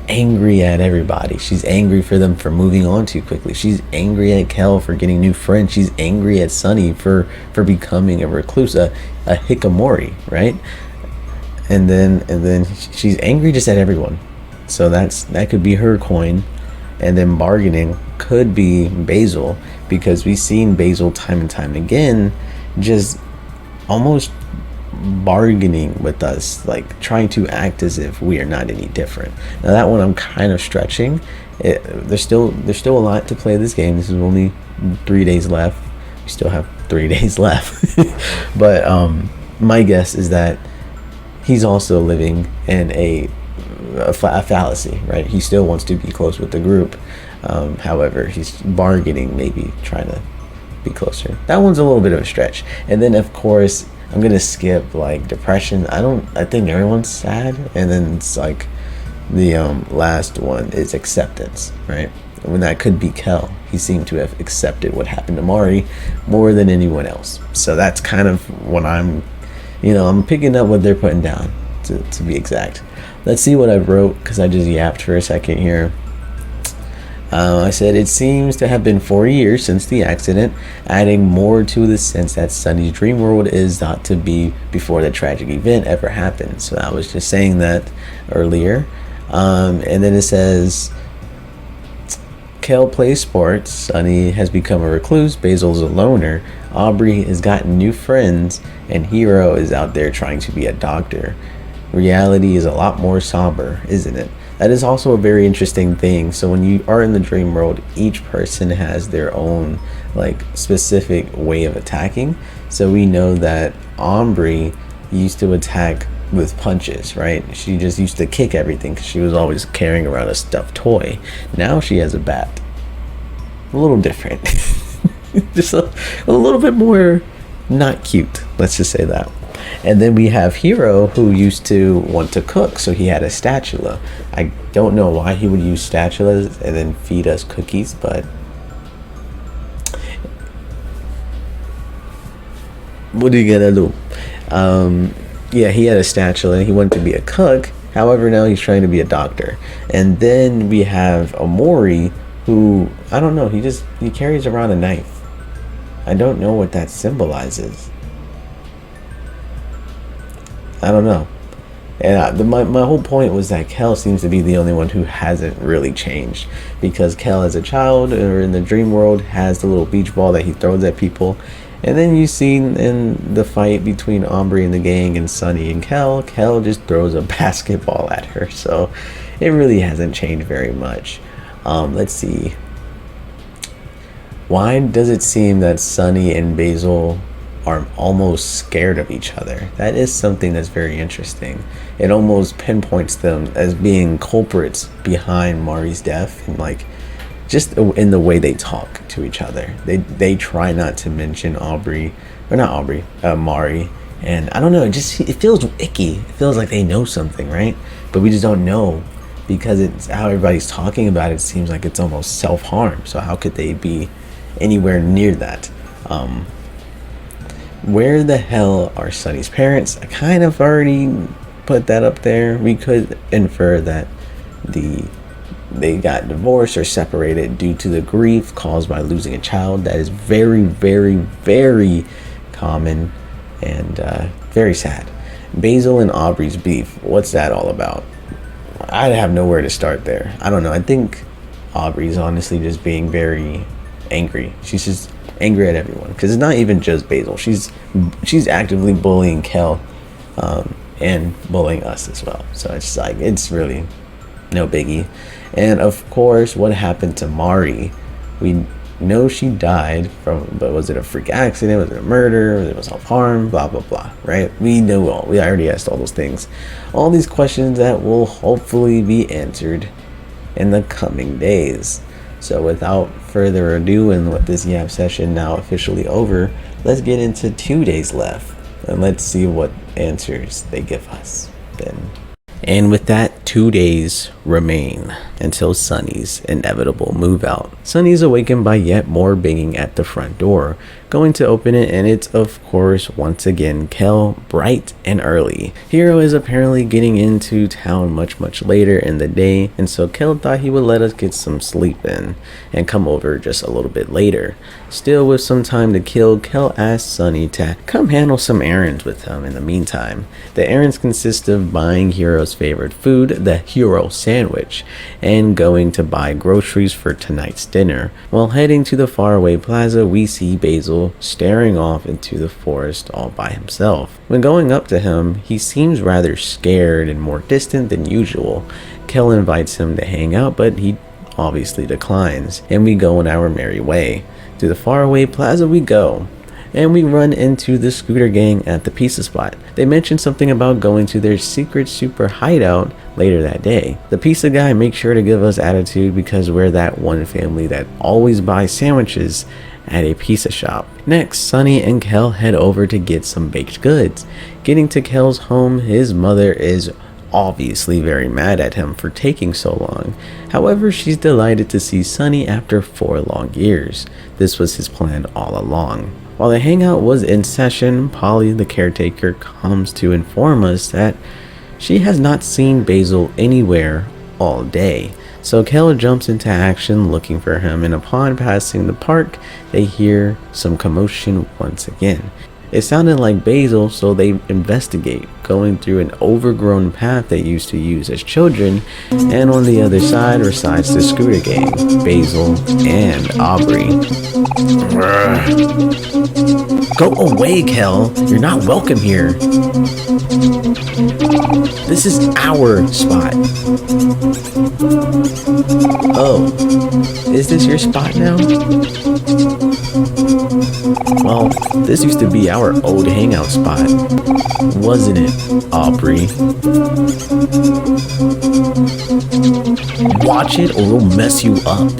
angry at everybody. She's angry for them for moving on too quickly. She's angry at Kel for getting new friends. She's angry at Sunny for becoming a recluse, a hikikomori, right? And then she's angry just at everyone. So that could be her coin. And then bargaining could be Basil, because we've seen Basil time and time again just almost bargaining with us, trying to act as if we are not any different. Now that one I'm kind of stretching. There's still a lot to play this game. This is only 3 days left. We still have 3 days left. But my guess is that he's also living in a fallacy, right? He still wants to be close with the group. However, he's bargaining, maybe trying to be closer. That one's a little bit of a stretch. And then of course I'm gonna skip depression. I think everyone's sad. And then it's the last one is acceptance, right? When that could be Kel. He seemed to have accepted what happened to Mari more than anyone else. So that's kind of what I'm picking up what they're putting down, to be exact. Let's see what I wrote, because I just yapped for a second here. I said, it seems to have been 4 years since the accident, adding more to the sense that Sunny's dream world is thought to be before the tragic event ever happened. So I was just saying that earlier. And then it says, Kel plays sports, Sunny has become a recluse, Basil's a loner, Aubrey has gotten new friends, and Hiro is out there trying to be a doctor. Reality is a lot more somber, isn't it? That is also a very interesting thing. So when you are in the dream world, each person has their own specific way of attacking. So we know that Aubrey used to attack with punches, right? She just used to kick everything because she was always carrying around a stuffed toy. Now she has a bat. A little different. Just a little bit more not cute, let's just say that. And then we have Hiro, who used to want to cook, so he had a spatula. I don't know why he would use spatulas and then feed us cookies, but what are you gonna do? Yeah, he had a spatula. He wanted to be a cook. However, now he's trying to be a doctor. And then we have Omori, who, I don't know, he carries around a knife. I don't know what that symbolizes. I don't know. And my whole point was that Kel seems to be the only one who hasn't really changed, because Kel as a child or in the dream world has the little beach ball that he throws at people, and then you see in the fight between Omori and the gang and Sunny and Kel just throws a basketball at her. So it really hasn't changed very much. Let's see. Why does it seem that Sunny and Basil are almost scared of each other. That is something that's very interesting. It almost pinpoints them as being culprits behind Mari's death, and like just in the way they talk to each other. They try not to mention Mari, and I don't know, it feels icky. It feels like they know something, right? But we just don't know, because it's how everybody's talking about it. It seems like it's almost self-harm. So how could they be anywhere near that? Where the hell are Sunny's parents? I kind of already put that up there. We could infer that they got divorced or separated due to the grief caused by losing a child. That is very, very, very common and very sad. Basil and Aubrey's beef, what's that all about? I have nowhere to start there. I don't know. I think Aubrey's honestly just being very angry. She's just angry at everyone, because it's not even just Basil. She's actively bullying Kel and bullying us as well. So it's like, it's really no biggie. And of course, what happened to Mari? We know she died from, but was it a freak accident? Was it a murder? Was it self-harm? Blah blah blah, right? We know all. We already asked all those things, all these questions that will hopefully be answered in the coming days. So without further ado, and with this Yap session now officially over, let's get into 2 days left and let's see what answers they give us then. And with that, 2 days remain until Sunny's inevitable move out. Sunny's awakened by yet more banging at the front door, going to open it, and it's of course once again Kel, bright and early. Hiro is apparently getting into town much later in the day, and so Kel thought he would let us get some sleep in and come over just a little bit later. Still with some time to kill, Kel asked Sunny to come handle some errands with him in the meantime. The errands consist of buying Hiro's favorite food, the Hiro sandwich, and going to buy groceries for tonight's dinner. While heading to the faraway plaza, we see Basil staring off into the forest all by himself. When going up to him, he seems rather scared and more distant than usual. Kel invites him to hang out, but he obviously declines, and we go on our merry way. To the faraway plaza we go, and we run into the scooter gang at the pizza spot. They mention something about going to their secret super hideout later that day. The pizza guy makes sure to give us attitude because we're that one family that always buys sandwiches at a pizza shop. Next, Sunny and Kel head over to get some baked goods. Getting to Kel's home, his mother is obviously very mad at him for taking so long. However, she's delighted to see Sunny after 4 long years. This was his plan all along. While the hangout was in session, Polly, the caretaker, comes to inform us that she has not seen Basil anywhere all day. So Kel jumps into action looking for him, and upon passing the park, they hear some commotion once again. It sounded like Basil, so they investigate, going through an overgrown path they used to use as children, and on the other side resides the scooter gang, Basil and Aubrey. Go away, Kel. You're not welcome here. This is our spot. Oh, is this your spot now? Well, this used to be our old hangout spot, wasn't it, Aubrey? Watch it or we'll mess you up.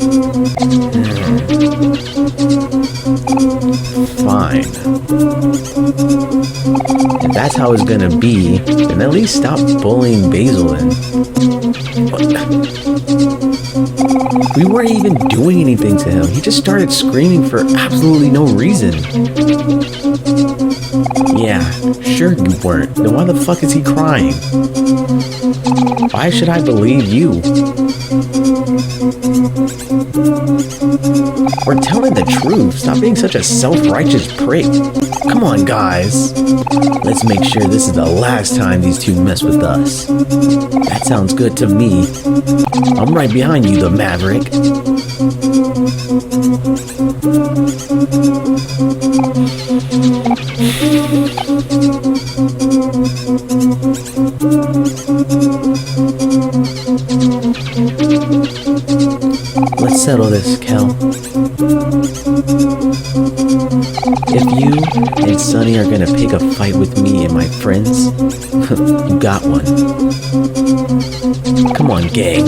Fine. If that's how it's gonna be, then at least stop bullying Basil then. We weren't even doing anything to him. He just started screaming for absolutely no reason. Yeah, sure you weren't. Then why the fuck is he crying? Why should I believe you? We're telling the truth. Stop being such a self-righteous prick. Come on, guys. Let's make sure this is the last time these two mess with us. That sounds good to me. I'm right behind you, the Maverick. Let's settle this, Kel. If you and Sunny gonna pick a fight with me and my friends? You got one. Come on, gang.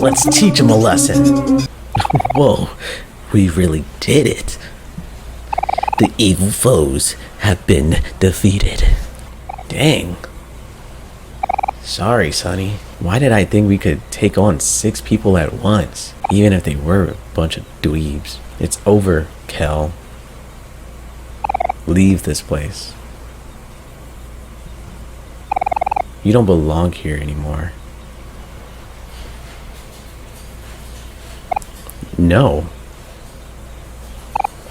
Let's teach him a lesson. Whoa, we really did it. The evil foes have been defeated. Dang. Sorry, Sonny. Why did I think we could take on 6 people at once? Even if they were a bunch of dweebs. It's over, Kel. Leave this place. You don't belong here anymore. No.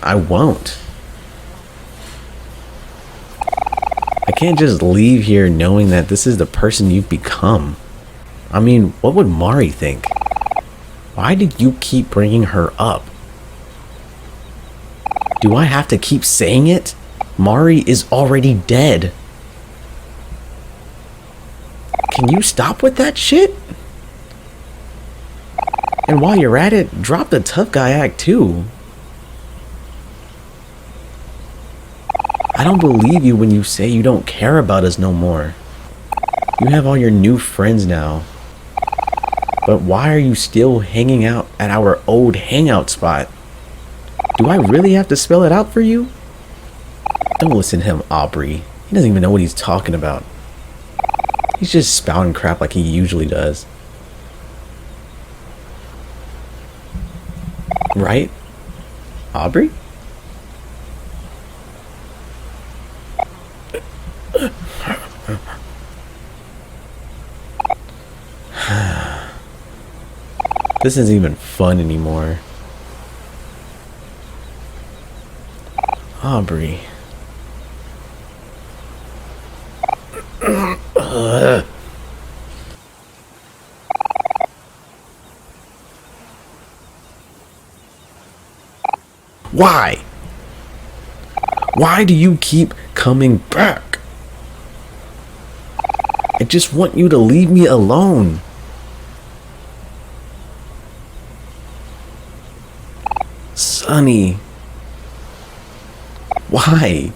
I won't. I can't just leave here knowing that this is the person you've become. I mean, what would Mari think? Why did you keep bringing her up? Do I have to keep saying it? Mari is already dead. Can you stop with that shit? And while you're at it, drop the tough guy act too. I don't believe you when you say you don't care about us no more. You have all your new friends now. But why are you still hanging out at our old hangout spot? Do I really have to spell it out for you? Don't listen to him, Aubrey. He doesn't even know what he's talking about. He's just spouting crap like he usually does. Right? Aubrey? This isn't even fun anymore. Aubrey. Why? Why do you keep coming back? I just want you to leave me alone. Sonny. Why?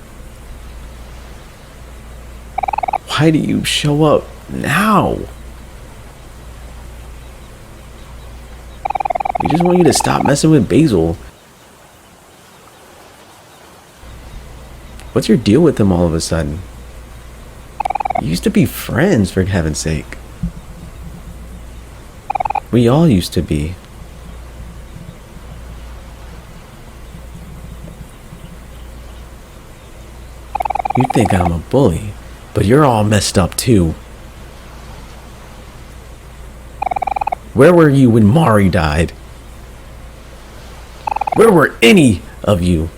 Why do you show up now? We just want you to stop messing with Basil. What's your deal with him all of a sudden? You used to be friends, for heaven's sake. We all used to be. You think I'm a bully, but you're all messed up too. Where were you when Mari died? Where were any of you?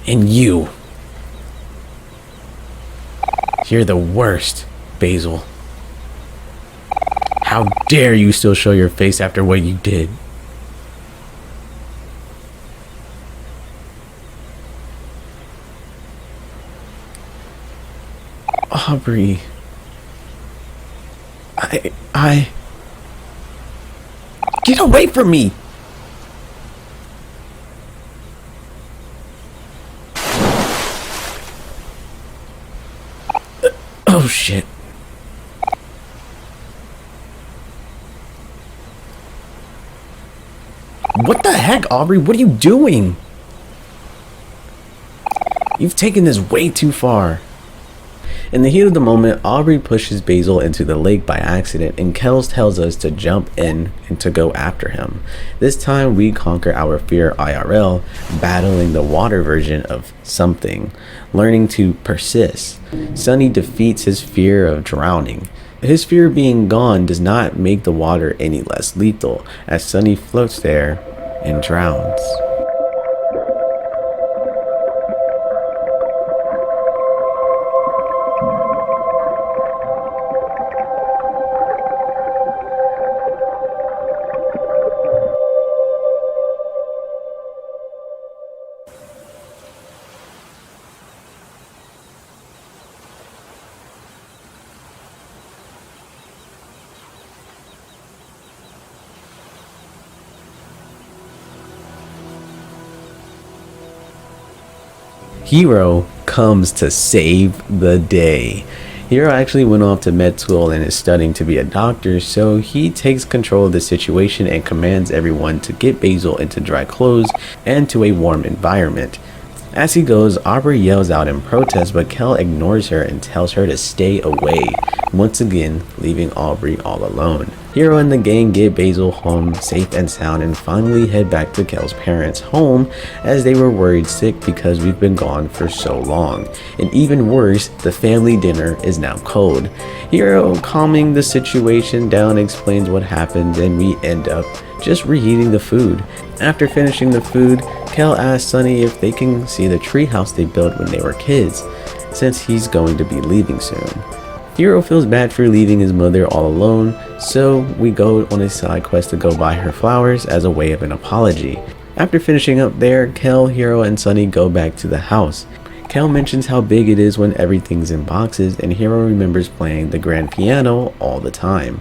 And you. You're the worst, Basil. How dare you still show your face after what you did? Aubrey. I... Get away from me! Oh shit. What the heck, Aubrey? What are you doing? You've taken this way too far. In the heat of the moment, Aubrey pushes Basil into the lake by accident, and Kels tells us to jump in and to go after him. This time we conquer our fear IRL, battling the water version of something, learning to persist. Sonny defeats his fear of drowning. His fear of being gone does not make the water any less lethal, as Sonny floats there and drowns. Hiro comes to save the day. Hiro actually went off to med school and is studying to be a doctor, so he takes control of the situation and commands everyone to get Basil into dry clothes and to a warm environment. As he goes, Aubrey yells out in protest, but Kel ignores her and tells her to stay away, once again leaving Aubrey all alone. Hiro and the gang get Basil home safe and sound and finally head back to Kel's parents' home, as they were worried sick because we've been gone for so long. And even worse, the family dinner is now cold. Hiro, calming the situation down, explains what happened, and we end up just reheating the food. After finishing the food, Kel asks Sunny if they can see the treehouse they built when they were kids, since he's going to be leaving soon. Hiro feels bad for leaving his mother all alone, so we go on a side quest to go buy her flowers as a way of an apology. After finishing up there, Kel, Hiro, and Sunny go back to the house. Kel mentions how big it is when everything's in boxes, and Hiro remembers playing the grand piano all the time.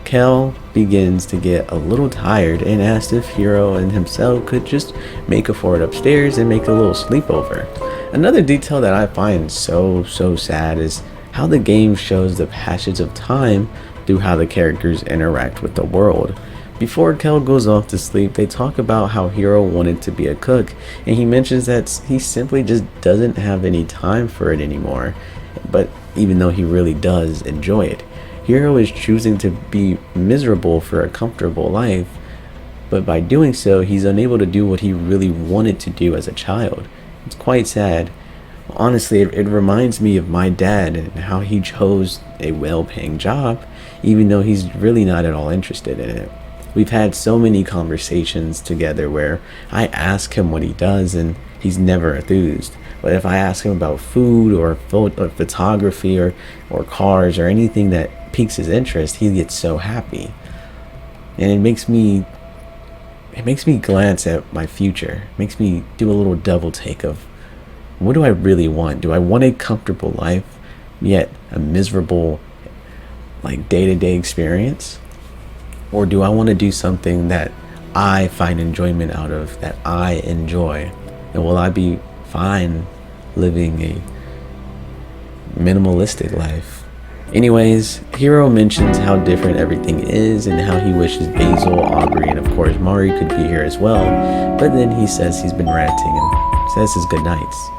Kel begins to get a little tired and asks if Hiro and himself could just make a fort upstairs and make a little sleepover. Another detail that I find so sad is how the game shows the passage of time through how the characters interact with the world. Before Kel goes off to sleep, they talk about how Hiro wanted to be a cook, and he mentions that he simply just doesn't have any time for it anymore, but even though he really does enjoy it. Hiro is choosing to be miserable for a comfortable life, but by doing so, he's unable to do what he really wanted to do as a child. It's quite sad. Honestly, it reminds me of my dad and how he chose a well-paying job, even though he's really not at all interested in it. We've had so many conversations together where I ask him what he does and he's never enthused. But if I ask him about food or photography or cars or anything that piques his interest, he gets so happy. And it makes me glance at my future. It makes me do a little double take of, what do I really want? Do I want a comfortable life, yet a miserable, day-to-day experience? Or do I want to do something that I find enjoyment out of, that I enjoy? And will I be fine living a minimalistic life? Anyways, Hiro mentions how different everything is and how he wishes Basil, Aubrey, and of course Mari could be here as well, but then he says he's been ranting and says his goodnights.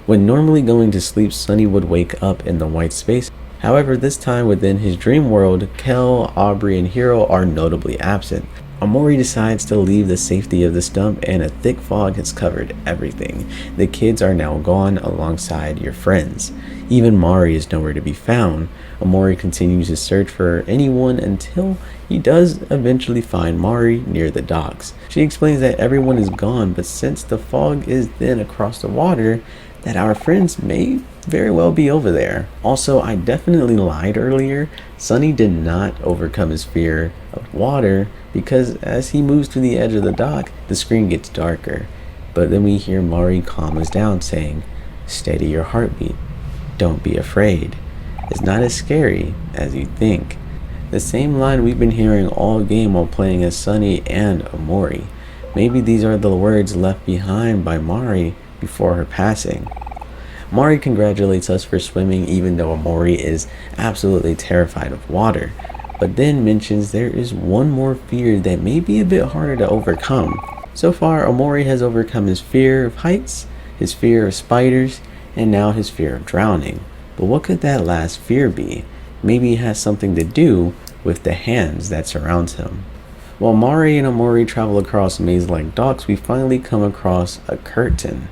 When normally going to sleep, Sunny would wake up in the white space. However, this time within his dream world, Kel, Aubrey, and Hiro are notably absent. Omori decides to leave the safety of the stump, and a thick fog has covered everything. The kids are now gone alongside your friends. Even Mari is nowhere to be found. Omori continues his search for anyone until he does eventually find Mari near the docks. She explains that everyone is gone, but since the fog is then across the water, that our friends may very well be over there. Also, I definitely lied earlier. Sunny did not overcome his fear of water because as he moves to the edge of the dock, the screen gets darker. But then we hear Mari calm us down, saying, "Steady your heartbeat. Don't be afraid. It's not as scary as you think." The same line we've been hearing all game while playing as Sunny and Omori. Maybe these are the words left behind by Mari before her passing. Mari congratulates us for swimming even though Omori is absolutely terrified of water, but then mentions there is one more fear that may be a bit harder to overcome. So far, Omori has overcome his fear of heights, his fear of spiders, and now his fear of drowning. But what could that last fear be? Maybe it has something to do with the hands that surrounds him. While Mari and Omori travel across maze-like docks, we finally come across a curtain.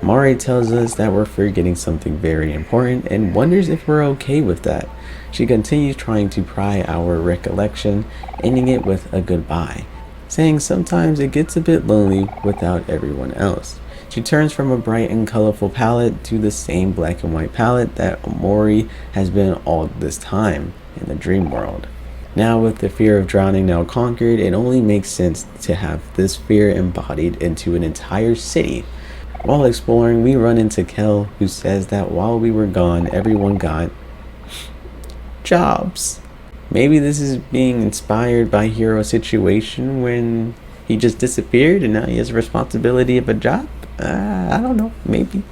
Mari tells us that we're forgetting something very important and wonders if we're okay with that. She continues trying to pry our recollection, ending it with a goodbye, saying sometimes it gets a bit lonely without everyone else. She turns from a bright and colorful palette to the same black and white palette that Omori has been all this time in the dream world. Now, with the fear of drowning now conquered, it only makes sense to have this fear embodied into an entire city. While exploring, we run into Kel, who says that while we were gone, everyone got jobs. Maybe this is being inspired by Hiro's situation when he just disappeared and now he has a responsibility of a job? I don't know, maybe.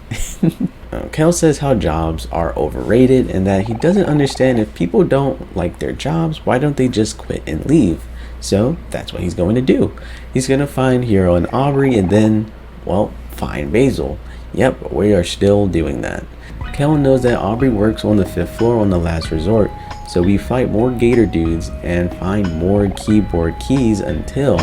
Kel says how jobs are overrated and that he doesn't understand if people don't like their jobs, why don't they just quit and leave? So that's what he's going to do. He's going to find Hiro and Aubrey and then, well, find Basil. Yep, we are still doing that. Kel knows that Aubrey works on the 5th floor on the last resort, so we fight more gator dudes and find more keyboard keys until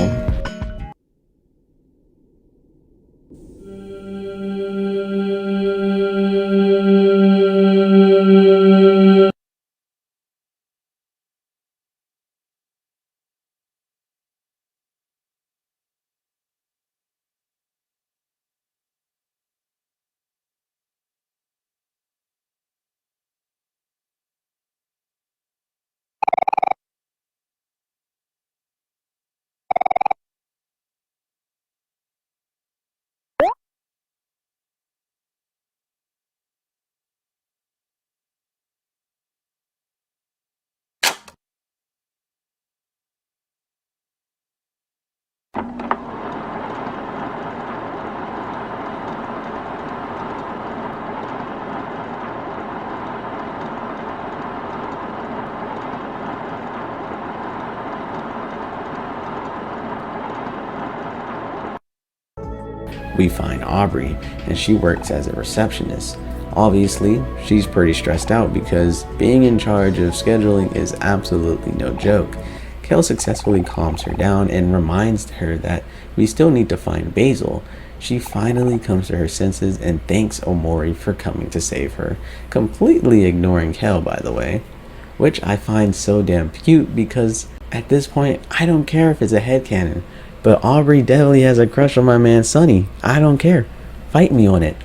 we find Aubrey, and she works as a receptionist. Obviously, she's pretty stressed out because being in charge of scheduling is absolutely no joke. Kel successfully calms her down and reminds her that we still need to find Basil. She finally comes to her senses and thanks Omori for coming to save her, completely ignoring Kel, by the way, which I find so damn cute because at this point, I don't care if it's a headcanon. But Aubrey definitely has a crush on my man Sonny. I don't care. Fight me on it.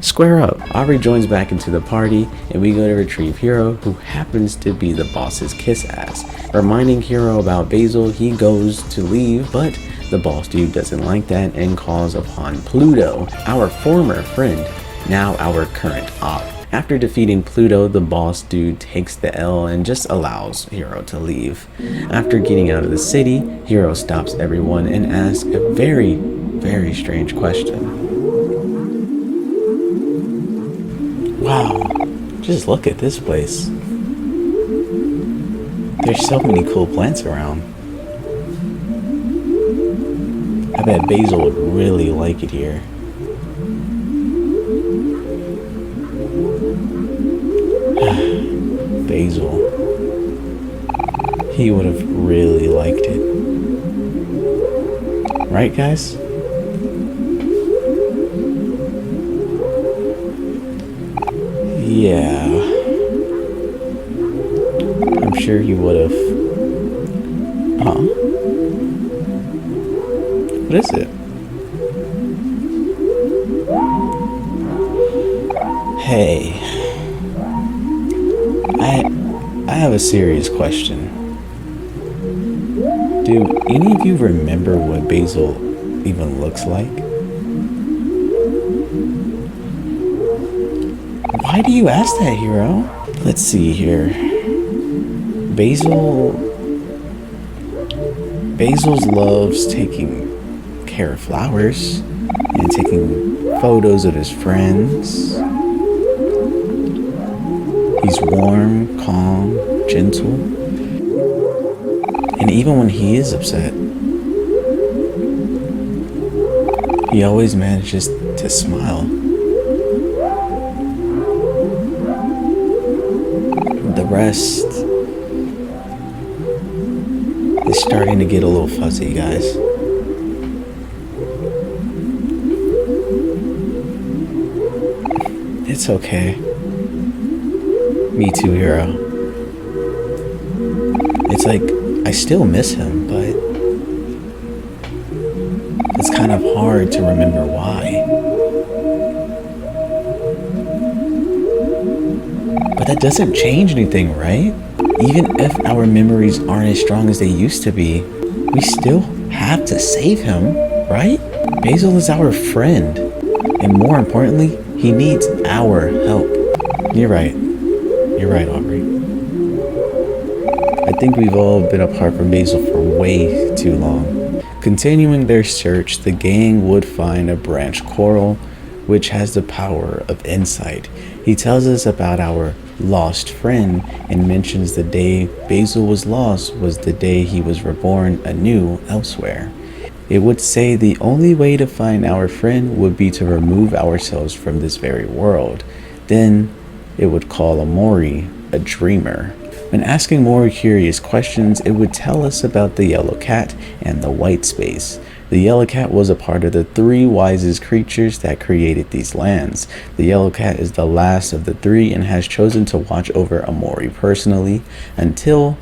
Square up. Aubrey joins back into the party and we go to retrieve Hiro, who happens to be the boss's kiss ass. Reminding Hiro about Basil, he goes to leave, but the boss dude doesn't like that and calls upon Pluto, our former friend, now our current op. After defeating Pluto, the boss dude takes the L and just allows Hiro to leave. After getting out of the city, Hiro stops everyone and asks a very, very strange question. Wow, just look at this place. There's so many cool plants around. I bet Basil would really like it here. Basil. He would have really liked it. Right, guys? Yeah. I'm sure he would have. Huh? What is it? Hey. I have a serious question. Do any of you remember what Basil even looks like? Why do you ask that, Hiro? Let's see here. Basil's loves taking care of flowers and taking photos of his friends. He's warm, calm, gentle. And even when he is upset, He always manages to smile. The rest is starting to get a little fuzzy, guys. It's okay. Me too, hero. It's like, I still miss him, but it's kind of hard to remember why. But that doesn't change anything, right? Even if our memories aren't as strong as they used to be, we still have to save him, right? Basil is our friend. And more importantly, he needs our help. You're right. You're right, Omori. I think we've all been apart from Basil for way too long. Continuing their search, the gang would find a branch coral, which has the power of insight. He tells us about our lost friend and mentions the day Basil was lost was the day he was reborn anew elsewhere. It would say the only way to find our friend would be to remove ourselves from this very world. Then it would call Omori a dreamer. When asking more curious questions, it would tell us about the yellow cat and the white space. The yellow cat was a part of the 3 wisest creatures that created these lands. The yellow cat is the last of the 3 and has chosen to watch over Omori personally until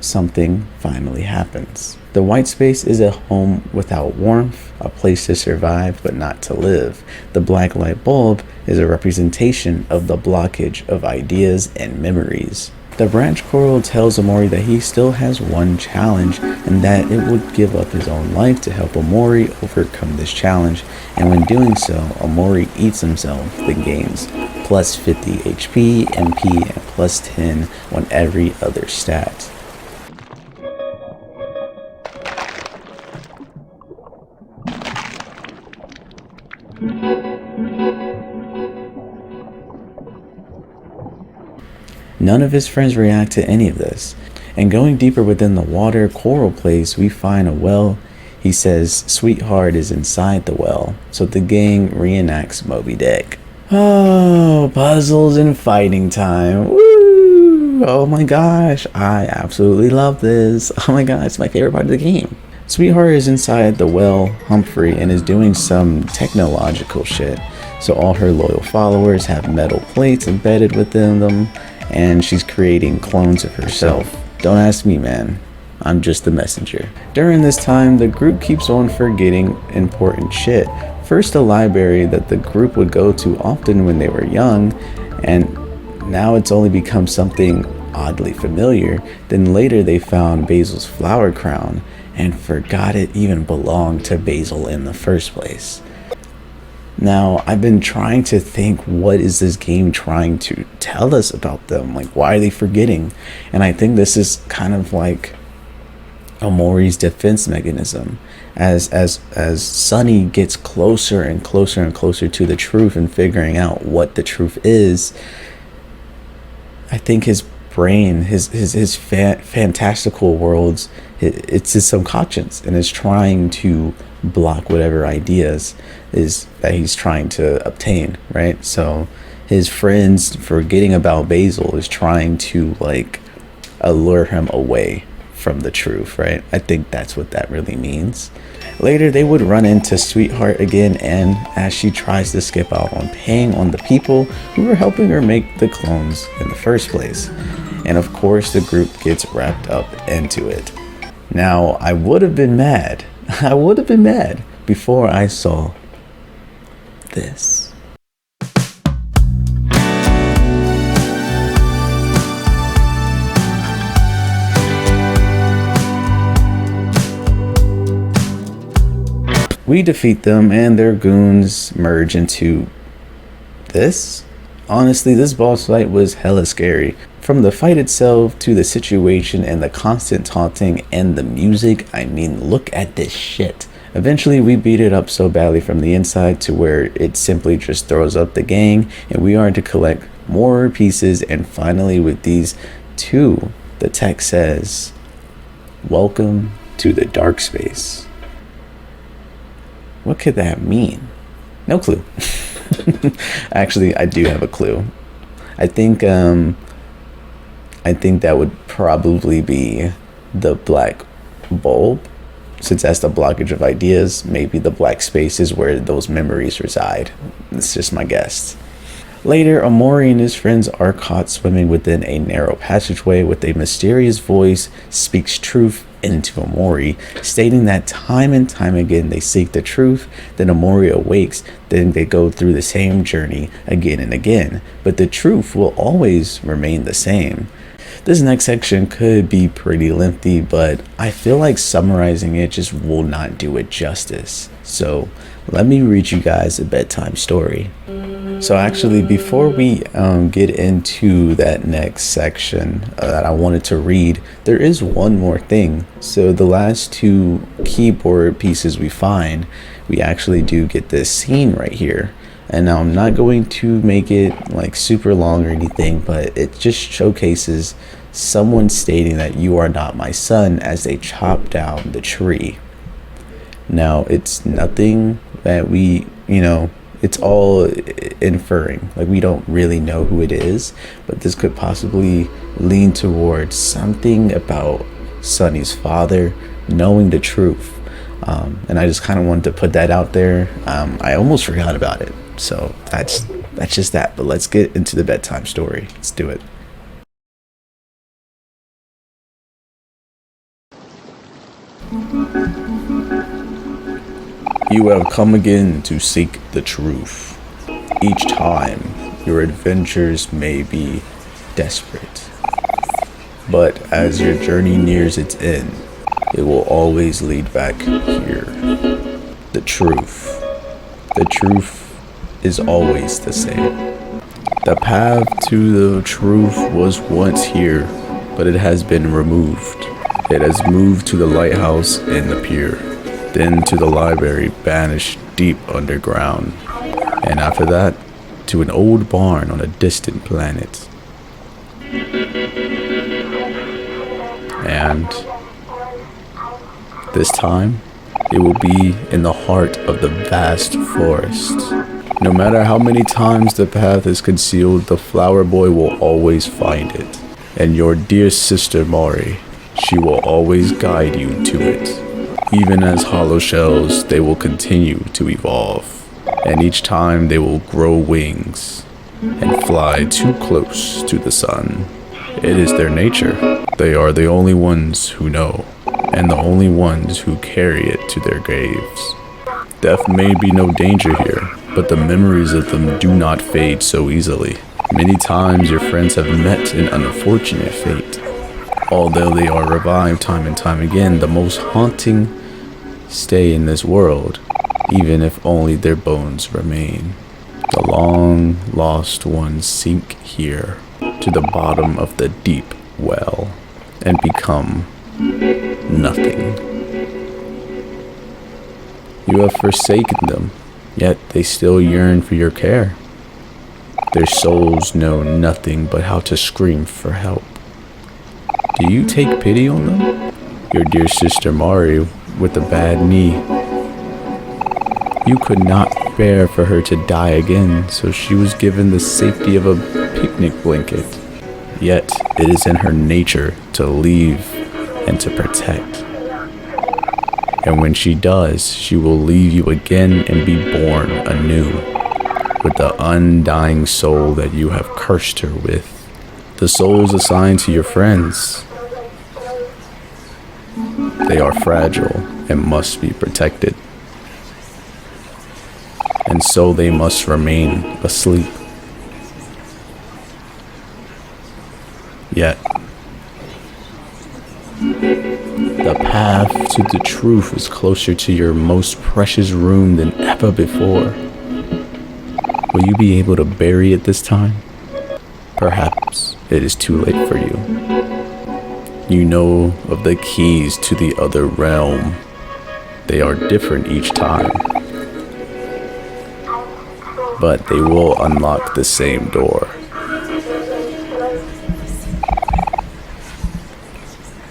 something finally happens. The white space is a home without warmth, a place to survive but not to live. The black light bulb is a representation of the blockage of ideas and memories. The branch coral tells Omori that he still has one challenge and that it would give up his own life to help Omori overcome this challenge, and when doing so, Omori eats himself and gains plus 50 HP, MP, and plus 10 on every other stat. None of his friends react to any of this. And going deeper within the water coral place, we find a well. He says Sweetheart is inside the well, so the gang reenacts Moby Dick. Oh, puzzles and fighting time. Woo! Oh my gosh, I absolutely love this. Oh my god, it's my favorite part of the game. Sweetheart is inside the well, Humphrey, and is doing some technological shit. So all her loyal followers have metal plates embedded within them, and she's creating clones of herself. Don't ask me, man. I'm just the messenger. During this time, the group keeps on forgetting important shit. First, a library that the group would go to often when they were young, and now it's only become something oddly familiar. Then later they found Basil's flower crown and forgot it even belonged to Basil in the first place. Now, I've been trying to think, what is this game trying to tell us about them? Like, why are they forgetting? And I think this is kind of like Omori's defense mechanism. As Sunny gets closer and closer and closer to the truth and figuring out what the truth is, I think his brain, his fantastical worlds, it's his subconscious, and is trying to block whatever ideas is that he's trying to obtain, right? So his friends forgetting about Basil is trying to like allure him away from the truth, right? I think that's what that really means. Later they would run into Sweetheart again, and as she tries to skip out on paying on the people who were helping her make the clones in the first place. And of course the group gets wrapped up into it. Now, I would have been mad before I saw this. We defeat them and their goons merge into this. Honestly, this boss fight was hella scary. From the fight itself to the situation and the constant taunting and the music, I mean, look at this shit. Eventually, we beat it up so badly from the inside to where it simply just throws up the gang, and we are to collect more pieces. And finally, with these 2, the text says, "Welcome to the dark space." What could that mean? No clue. Actually, I do have a clue. I think that would probably be the black bulb, since that's the blockage of ideas. Maybe the black space is where those memories reside. It's just my guess. Later, Omori and his friends are caught swimming within a narrow passageway with a mysterious voice speaks truth into Omori, stating that time and time again they seek the truth, then Omori awakes, then they go through the same journey again and again, but the truth will always remain the same. This next section could be pretty lengthy, but I feel like summarizing it just will not do it justice. So let me read you guys a bedtime story. So actually, before we get into that next section that I wanted to read, there is one more thing. So the last two keyboard pieces we find, we actually do get this scene right here. And now I'm not going to make it like super long or anything, but it just showcases someone stating that you are not my son as they chop down the tree. Now it's nothing that we, it's all inferring. Like, we don't really know who it is, but this could possibly lean towards something about Sunny's father knowing the truth. And I just kind of wanted to put that out there. I almost forgot about it. So that's just that. But let's get into the bedtime story. Let's do it. You have come again to seek the truth. Each time, your adventures may be desperate. But as your journey nears its end, it will always lead back here. The truth. The truth is always the same. The path to the truth was once here, but it has been removed. It has moved to the lighthouse and the pier, then to the library banished deep underground, and after that, to an old barn on a distant planet. And this time, it will be in the heart of the vast forest. No matter how many times the path is concealed, the flower boy will always find it. And your dear sister Mari, she will always guide you to it. Even as hollow shells, they will continue to evolve. And each time they will grow wings and fly too close to the sun. It is their nature. They are the only ones who know, and the only ones who carry it to their graves. Death may be no danger here, but the memories of them do not fade so easily. Many times your friends have met an unfortunate fate. Although they are revived time and time again, the most haunting stay in this world, even if only their bones remain. The long lost ones sink here to the bottom of the deep well and become nothing. You have forsaken them, yet they still yearn for your care. Their souls know nothing but how to scream for help. Do you take pity on them? Your dear sister Mari with a bad knee. You could not bear for her to die again, so she was given the safety of a picnic blanket. Yet it is in her nature to leave and to protect. And when she does, she will leave you again and be born anew with the undying soul that you have cursed her with. The souls assigned to your friends, they are fragile and must be protected. And so they must remain asleep. Yet, the path to the truth is closer to your most precious room than ever before. Will you be able to bury it this time? Perhaps it is too late for you. You know of the keys to the other realm. They are different each time, but they will unlock the same door.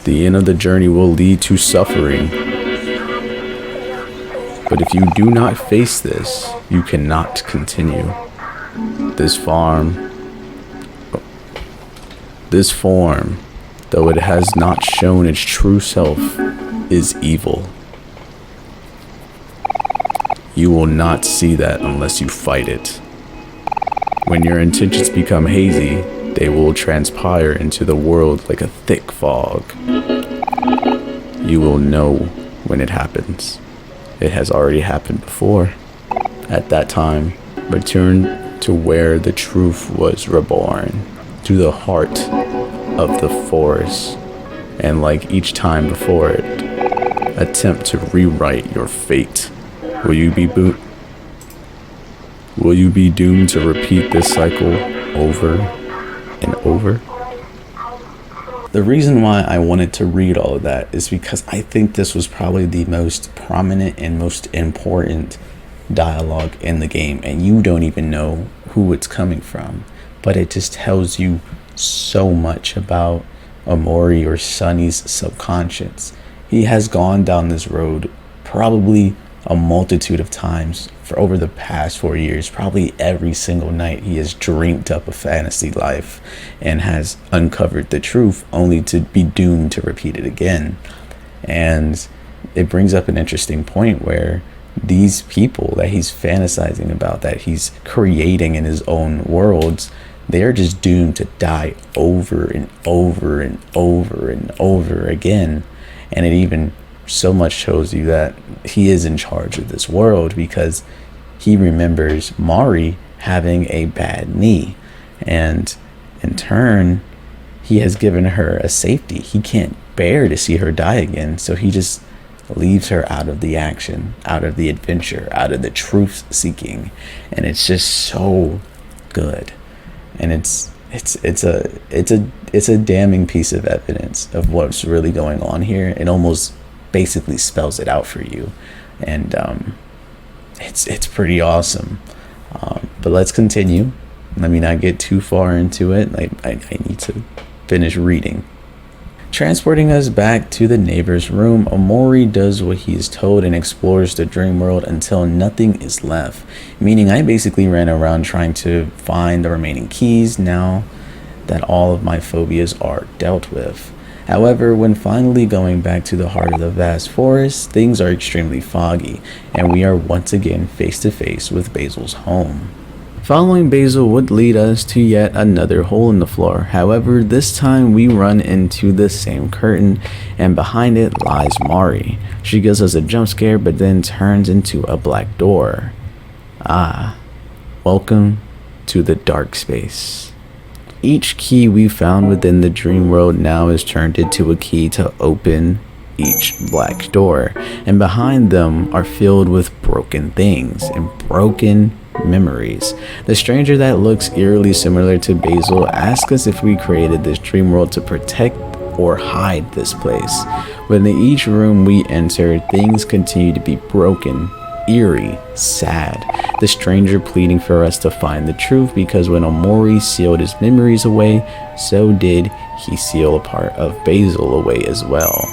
The end of the journey will lead to suffering, But if you do not face this, you cannot continue. This form, though it has not shown its true self, is evil. You will not see that unless you fight it. When your intentions become hazy, they will transpire into the world like a thick fog. You will know when it happens. It has already happened before. At that time, return to where the truth was reborn, to the heart of the forest, and like each time before it, attempt to rewrite your fate. Will you be doomed to repeat this cycle over and over? The reason why I wanted to read all of that is because I think this was probably the most prominent and most important dialogue in the game, and you don't even know who it's coming from, but it just tells you so much about Omori or Sunny's subconscious. He has gone down this road probably a multitude of times for over the past 4 years. Probably every single night he has dreamed up a fantasy life and has uncovered the truth, only to be doomed to repeat it again. And it brings up an interesting point where these people that he's fantasizing about, that he's creating in his own worlds, they're just doomed to die over and over and over and over again. And it even so much shows you that he is in charge of this world, because he remembers Mari having a bad knee, and in turn he has given her a safety. He can't bear to see her die again, so he just leaves her out of the action, out of the adventure, out of the truth seeking. And it's just so good, and it's a damning piece of evidence of what's really going on here. It almost basically spells it out for you, and it's pretty awesome. But let's continue. Let me not get too far into it. I need to finish reading. Transporting us back to the neighbor's room, Omori does what he is told and explores the dream world until nothing is left, meaning I basically ran around trying to find the remaining keys now that all of my phobias are dealt with. However, when finally going back to the heart of the vast forest, things are extremely foggy, and we are once again face to face with Basil's home. Following Basil would lead us to yet another hole in the floor. However, this time we run into the same curtain, and behind it lies Mari. She gives us a jump scare, but then turns into a black door. Ah, welcome to the dark space. Each key we found within the dream world now is turned into a key to open each black door, and behind them are filled with broken things and broken memories. The stranger that looks eerily similar to Basil asks us if we created this dream world to protect or hide this place. Within each room we enter, things continue to be broken, eerie, sad. The stranger pleading for us to find the truth, because when Omori sealed his memories away, so did he seal a part of Basil away as well.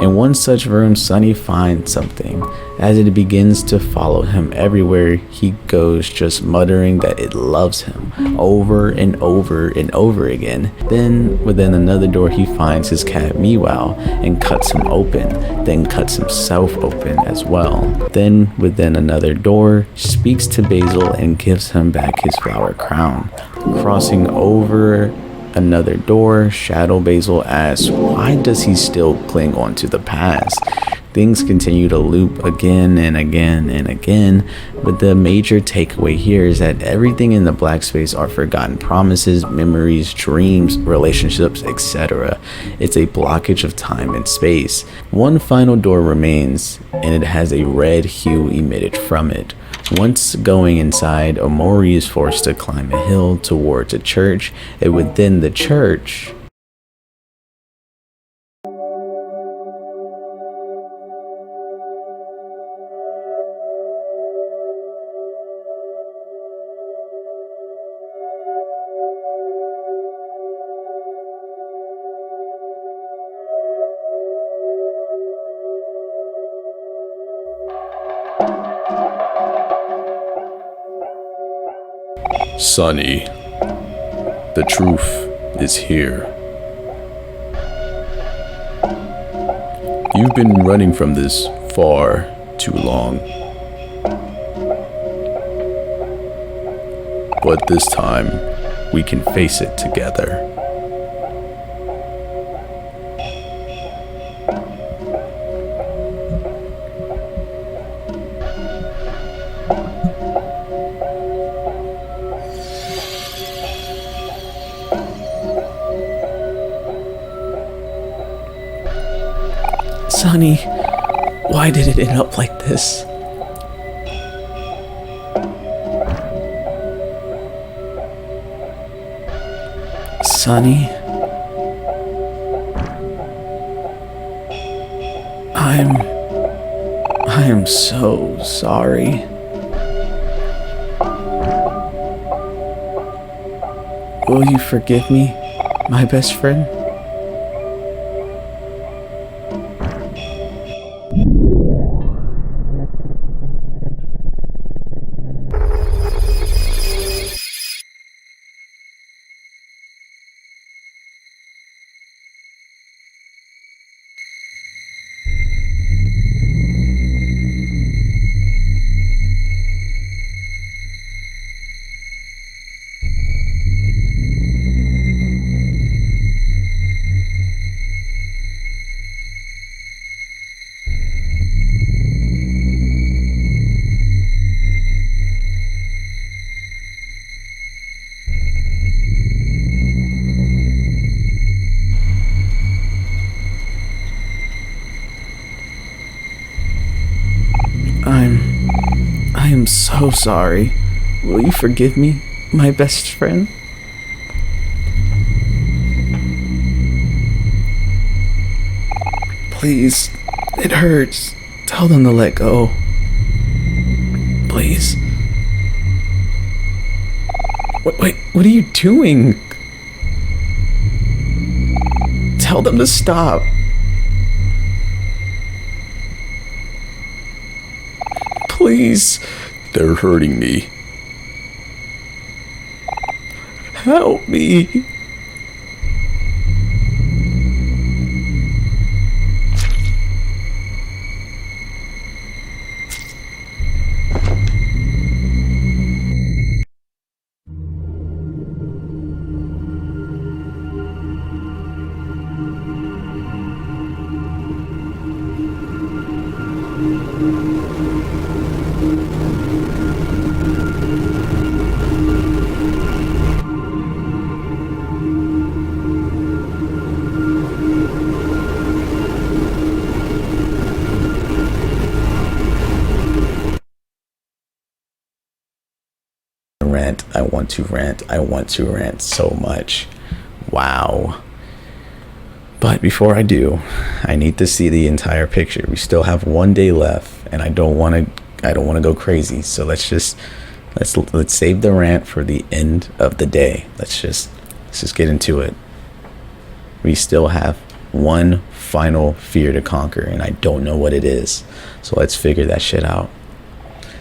In one such room, Sunny finds something. As it begins to follow him everywhere he goes, just muttering that it loves him over and over and over again. Then within another door he finds his cat Meow and cuts him open, then cuts himself open as well. Then within another door speaks to Basil and gives him back his flower crown. Crossing over another door, Shadow Basil asks, why does he still cling on to the past? Things continue to loop again and again and again, but the major takeaway here is that everything in the black space are forgotten promises, memories, dreams, relationships, etc. It's a blockage of time and space. One final door remains, and it has a red hue emitted from it. Once going inside, Omori is forced to climb a hill towards a church, and within the church, Sonny, the truth is here. You've been running from this far too long. But this time, we can face it together. Sonny, why did it end up like this? Sonny, I am so sorry. Will you forgive me, my best friend? I am so sorry. Will you forgive me, my best friend? Please, it hurts. Tell them to let go. Please. Wait, what are you doing? Tell them to stop. Please. They're hurting me. Help me. I want to rant so much. Wow. But before I do, I need to see the entire picture. We still have one day left, and I don't want to go crazy. So let's save the rant for the end of the day. Let's just get into it. We still have one final fear to conquer, and I don't know what it is. So let's figure that shit out.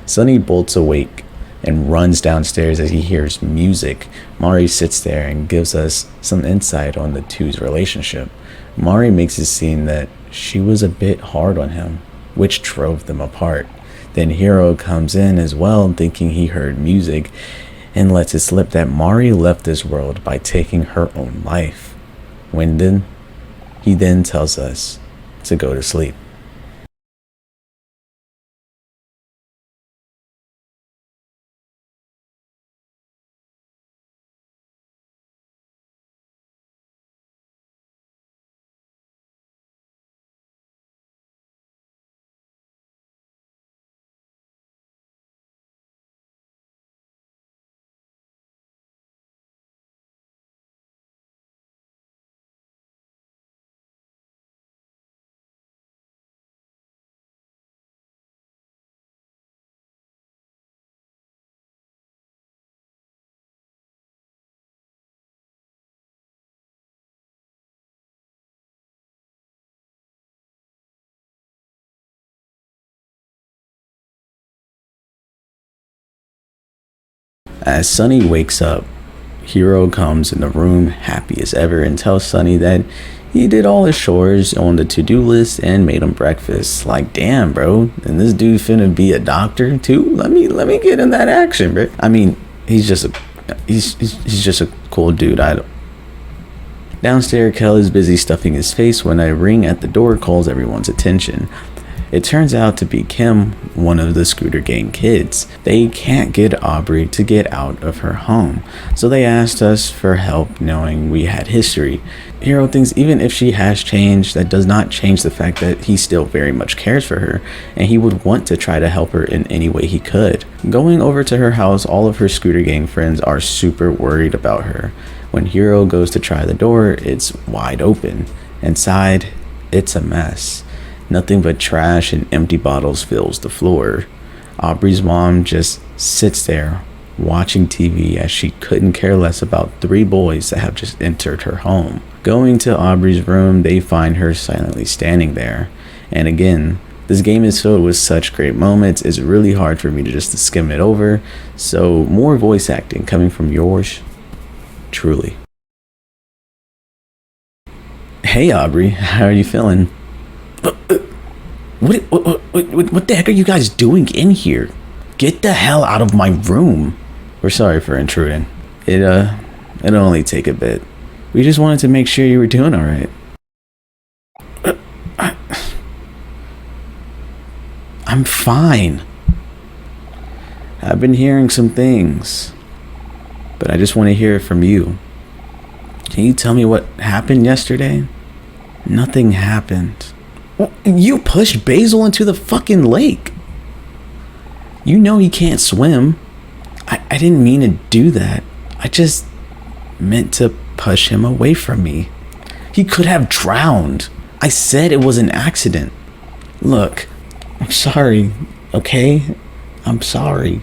Sonny bolts awake and runs downstairs as he hears music. Mari sits there and gives us some insight on the two's relationship. Mari makes it seem that she was a bit hard on him, which drove them apart. Then Hiro comes in as well, thinking he heard music, and lets it slip that Mari left this world by taking her own life. He then tells us to go to sleep. As Sunny wakes up, Hiro comes in the room happy as ever and tells Sunny that he did all his chores on the to-do list and made him breakfast. Like, damn, bro, and this dude finna be a doctor too? Let me get in that action, bro. I mean, he's just a cool dude. Downstairs, Kel is busy stuffing his face when a ring at the door calls everyone's attention. It turns out to be Kim, one of the Scooter Gang kids. They can't get Aubrey to get out of her home, so they asked us for help knowing we had history. Hiro thinks even if she has changed, that does not change the fact that he still very much cares for her, and he would want to try to help her in any way he could. Going over to her house, all of her Scooter Gang friends are super worried about her. When Hiro goes to try the door, it's wide open. Inside, it's a mess. Nothing but trash and empty bottles fills the floor. Aubrey's mom just sits there watching TV as she couldn't care less about 3 boys that have just entered her home. Going to Aubrey's room, they find her silently standing there. And again, this game is filled with such great moments, it's really hard for me to just skim it over. So more voice acting coming from yours truly. Hey Aubrey, how are you feeling? What the heck are you guys doing in here? Get the hell out of my room. We're sorry for intruding. It'll only take a bit. We just wanted to make sure you were doing all right. I'm fine. I've been hearing some things, but I just want to hear it from you. Can you tell me what happened yesterday? Nothing happened. Well, you pushed Basil into the fucking lake. You know he can't swim. I didn't mean to do that. I just meant to push him away from me. He could have drowned. I said it was an accident. Look, I'm sorry, okay? I'm sorry.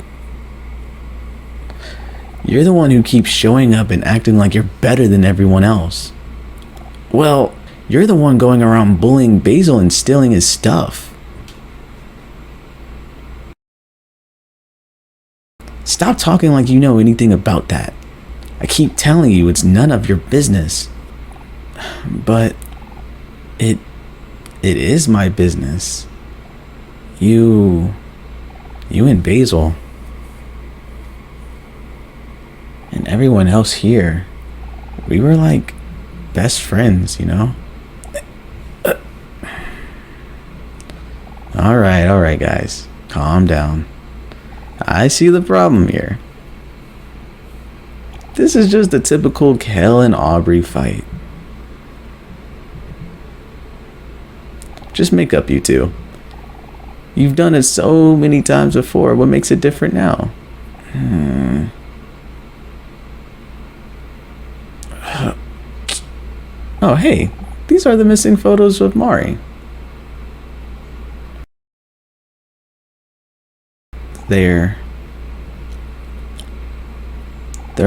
You're the one who keeps showing up and acting like you're better than everyone else. Well, you're the one going around bullying Basil and stealing his stuff. Stop talking like you know anything about that. I keep telling you it's none of your business. But it is my business. You and Basil and everyone else here, we were like best friends, you know? All right, guys. Calm down. I see the problem here. This is just a typical Kel and Aubrey fight. Just make up, you two. You've done it so many times before. What makes it different now? Oh, hey. These are the missing photos of Mari. They're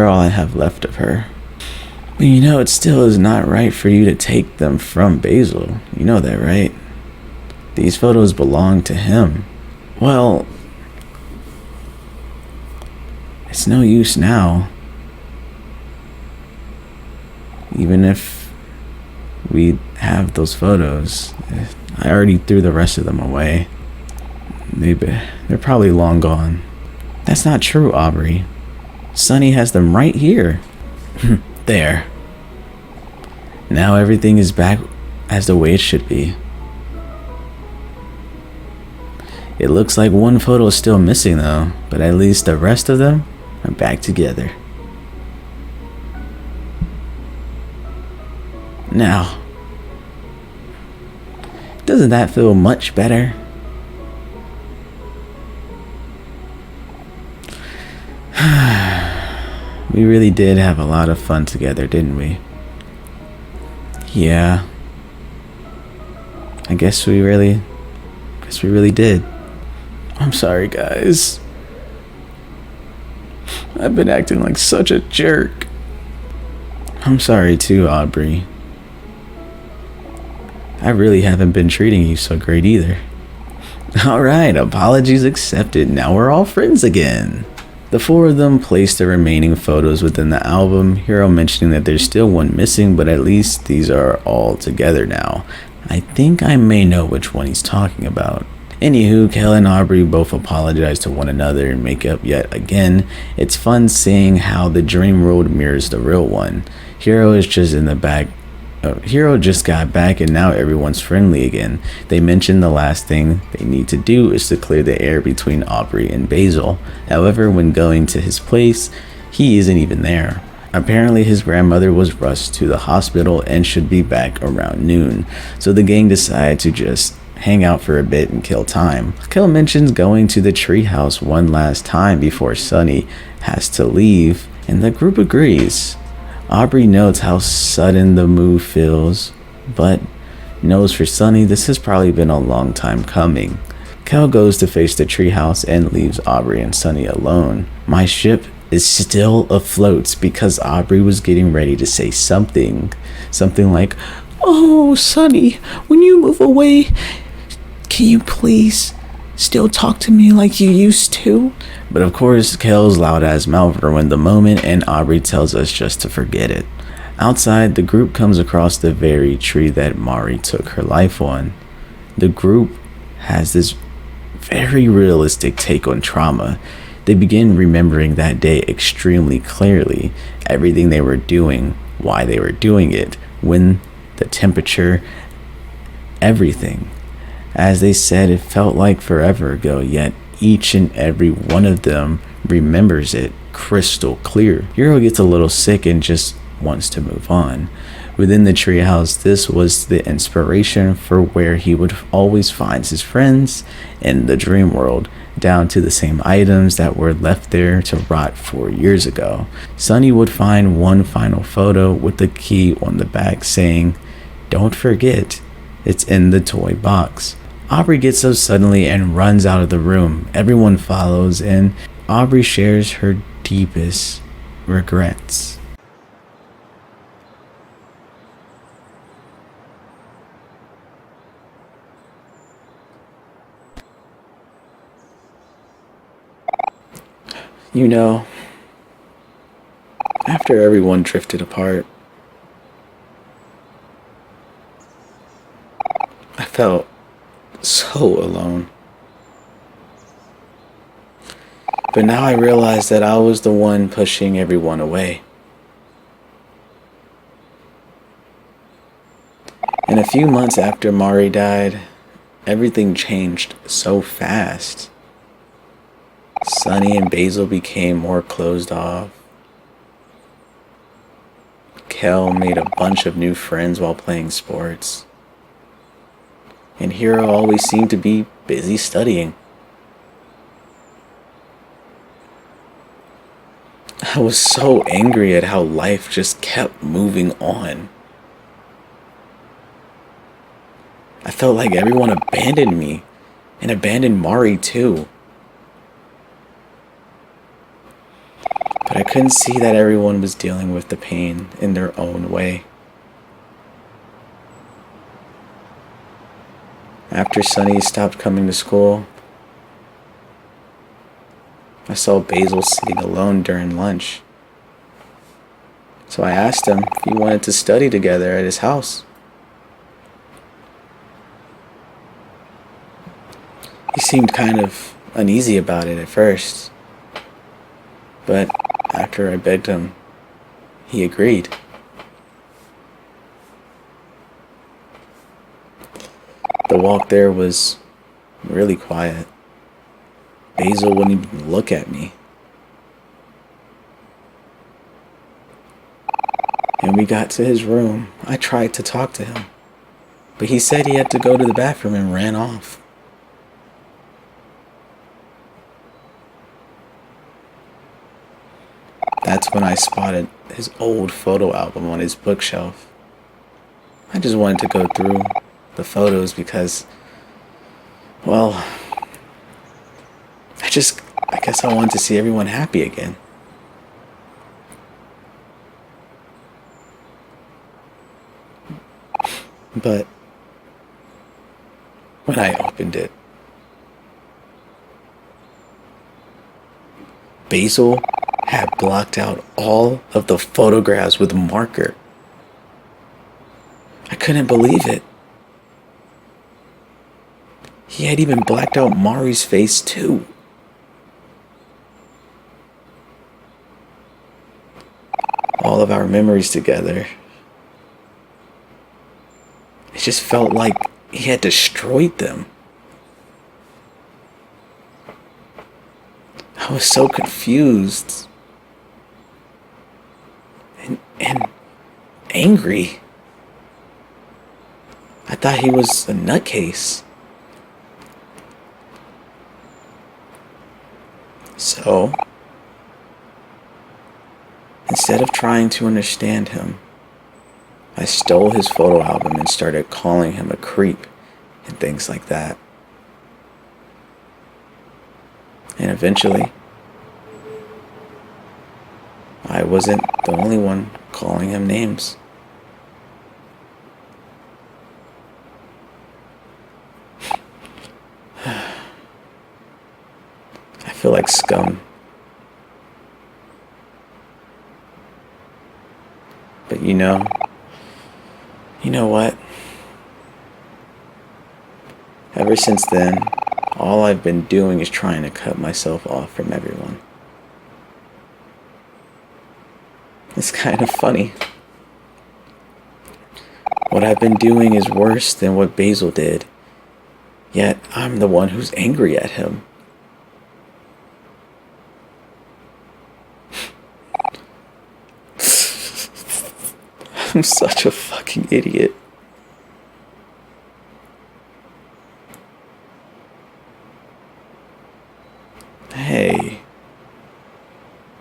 all I have left of her. But you know, it still is not right for you to take them from Basil. You know that, right? These photos belong to him. Well, it's no use now. Even if we have those photos, I already threw the rest of them away. They're probably long gone. That's not true, Aubrey. Sunny has them right here. There. Now everything is back as the way it should be. It looks like one photo is still missing though, but at least the rest of them are back together. Now, doesn't that feel much better? We really did have a lot of fun together, didn't we? Yeah. I guess we really did. I'm sorry, guys. I've been acting like such a jerk. I'm sorry too, Aubrey. I really haven't been treating you so great either. Alright, apologies accepted. Now we're all friends again. The four of them placed the remaining photos within the album, Hiro mentioning that there's still one missing, but at least these are all together now. I think I may know which one he's talking about. Anywho, Kel and Aubrey both apologize to one another and make up yet again. It's fun seeing how the dream world mirrors the real one. Hiro just got back and now everyone's friendly again. They mentioned the last thing they need to do is to clear the air between Aubrey and Basil. However, when going to his place, he isn't even there. Apparently his grandmother was rushed to the hospital and should be back around noon. So the gang decided to just hang out for a bit and kill time. Kel mentions going to the treehouse one last time before Sunny has to leave, and the group agrees. Aubrey notes how sudden the move feels, but knows for Sunny this has probably been a long time coming. Kel goes to face the treehouse and leaves Aubrey and Sunny alone. My ship is still afloat because Aubrey was getting ready to say something like, "Oh, Sunny, when you move away, can you please still talk to me like you used to?" But of course, Kel's loud-ass mouth ruined the moment, and Aubrey tells us just to forget it. Outside, the group comes across the very tree that Mari took her life on. The group has this very realistic take on trauma. They begin remembering that day extremely clearly, everything they were doing, why they were doing it, when, the temperature, everything. As they said, it felt like forever ago, yet each and every one of them remembers it crystal clear. Hiro gets a little sick and just wants to move on. Within the treehouse, this was the inspiration for where he would always find his friends in the dream world, down to the same items that were left there to rot 4 years ago. Sunny would find one final photo with the key on the back saying, "Don't forget, it's in the toy box." Aubrey gets up suddenly and runs out of the room. Everyone follows, and Aubrey shares her deepest regrets. You know, after everyone drifted apart, I felt so alone. But now I realize that I was the one pushing everyone away. And a few months after Mari died, everything changed so fast. Sunny and Basil became more closed off. Kel made a bunch of new friends while playing sports. And Hiro always seemed to be busy studying. I was so angry at how life just kept moving on. I felt like everyone abandoned me, and abandoned Mari too. But I couldn't see that everyone was dealing with the pain in their own way. After Sunny stopped coming to school, I saw Basil sitting alone during lunch. So I asked him if he wanted to study together at his house. He seemed kind of uneasy about it at first, but after I begged him, he agreed. The walk there was really quiet. Basil wouldn't even look at me. And we got to his room. I tried to talk to him, but he said he had to go to the bathroom and ran off. That's when I spotted his old photo album on his bookshelf. I just wanted to go through the photos because, well, I guess I wanted to see everyone happy again. But when I opened it, Basil had blocked out all of the photographs with marker. I couldn't believe it. He had even blacked out Mari's face too. All of our memories together. It just felt like he had destroyed them. I was so confused and angry. I thought he was a nutcase. So, instead of trying to understand him, I stole his photo album and started calling him a creep and things like that. And eventually, I wasn't the only one calling him names. I feel like scum. But you know what? Ever since then, all I've been doing is trying to cut myself off from everyone. It's kind of funny. What I've been doing is worse than what Basil did, yet I'm the one who's angry at him. I'm such a fucking idiot. Hey.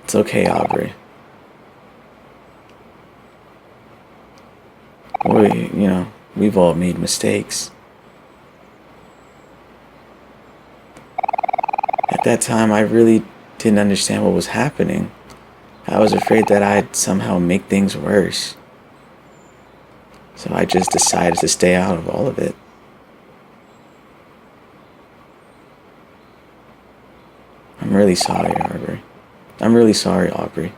It's okay, Aubrey. We've all made mistakes. At that time, I really didn't understand what was happening. I was afraid that I'd somehow make things worse. So I just decided to stay out of all of it. I'm really sorry, Aubrey.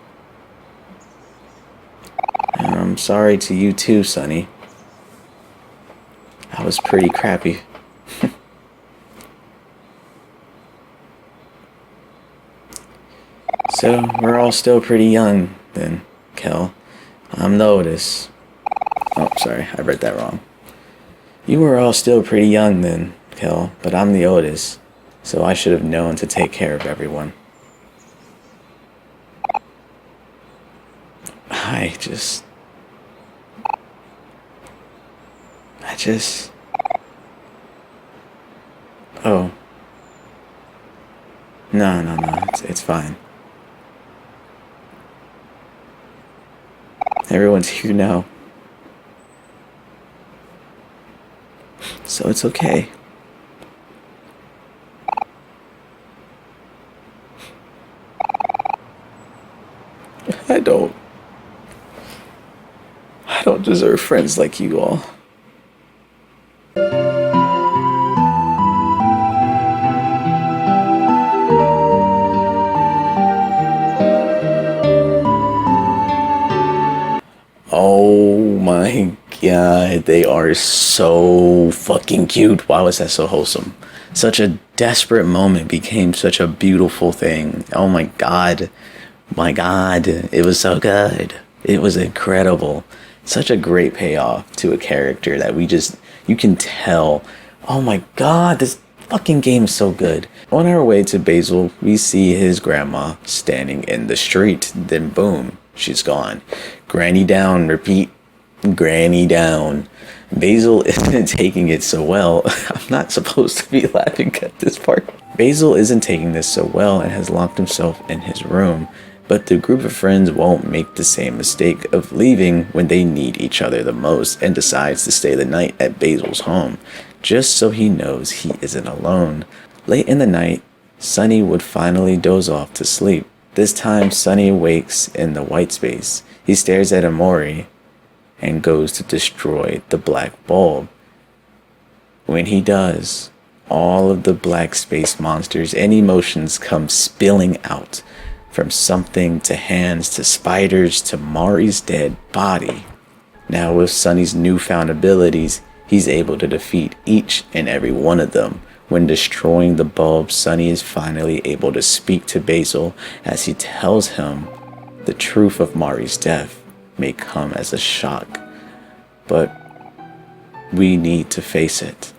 And I'm sorry to you too, Sonny. I was pretty crappy. So, we're all still pretty young then, Kel. I'm the oldest. Oh, sorry, I read that wrong. You were all still pretty young then, Kel, but I'm the oldest, so I should have known to take care of everyone. I just... Oh. No, it's fine. Everyone's here now. So it's okay. I don't deserve friends like you all. Oh my god, they are so fucking cute. Why was that so wholesome? Such a desperate moment became such a beautiful thing. Oh my god. My god, it was so good. It was incredible. Such a great payoff to a character that you can tell. Oh my god, this fucking game is so good. On our way to Basil, we see his grandma standing in the street. Then boom, she's gone. Granny down, repeat. Granny down. Basil isn't taking it so well. I'm not supposed to be laughing at this part. Basil isn't taking this so well and has locked himself in his room. But the group of friends won't make the same mistake of leaving when they need each other the most and decides to stay the night at Basil's home, just so he knows he isn't alone. Late in the night, Sunny would finally doze off to sleep. This time, Sunny wakes in the white space. He stares at Omori and goes to destroy the black bulb. When he does, all of the black space monsters and emotions come spilling out from something to hands to spiders to Mari's dead body. Now with Sunny's newfound abilities, he's able to defeat each and every one of them. When destroying the bulb, Sunny is finally able to speak to Basil as he tells him the truth of Mari's death may come as a shock, but we need to face it.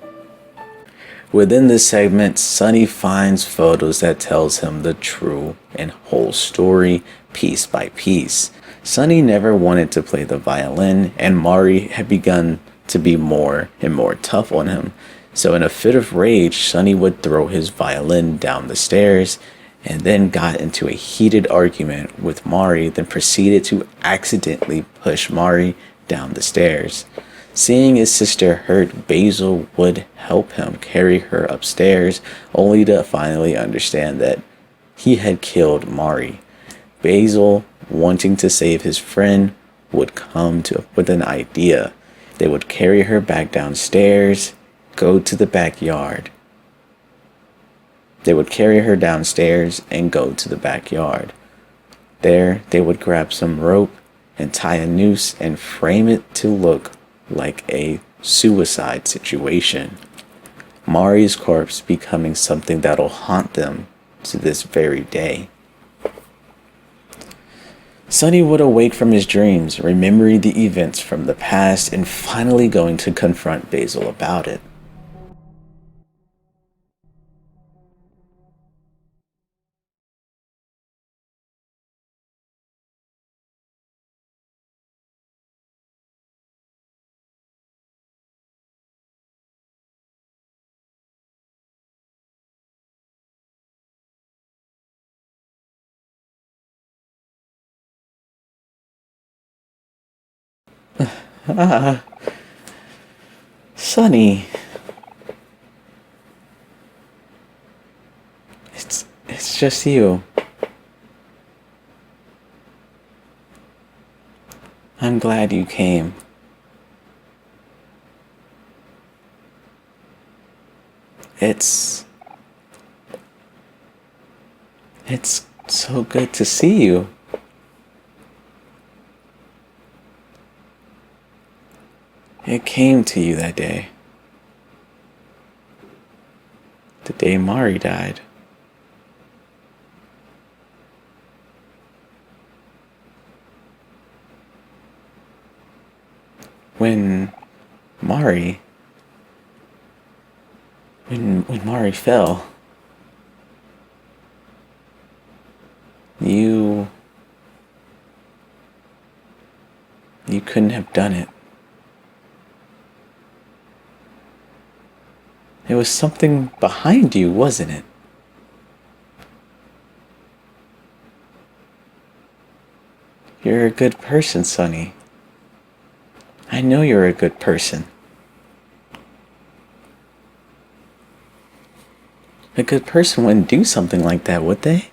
Within this segment, Sunny finds photos that tells him the true and whole story, piece by piece. Sunny never wanted to play the violin, and Mari had begun to be more and more tough on him. So in a fit of rage, Sunny would throw his violin down the stairs, and then got into a heated argument with Mari, then proceeded to accidentally push Mari down the stairs. Seeing his sister hurt, Basil would help him carry her upstairs, only to finally understand that he had killed Mari. Basil, wanting to save his friend, would come with an idea. They would carry her back downstairs, go to the backyard. They would carry her downstairs and go to the backyard. There, they would grab some rope and tie a noose and frame it to look like a suicide situation. Mari's corpse becoming something that'll haunt them to this very day. Sunny would awake from his dreams, remembering the events from the past and finally going to confront Basil about it. Sunny. It's just you. I'm glad you came. It's so good to see you. It came to you that day. The day Mari died. When Mari fell, you couldn't have done it. It was something behind you, wasn't it? You're a good person, Sunny. I know you're a good person. A good person wouldn't do something like that, would they?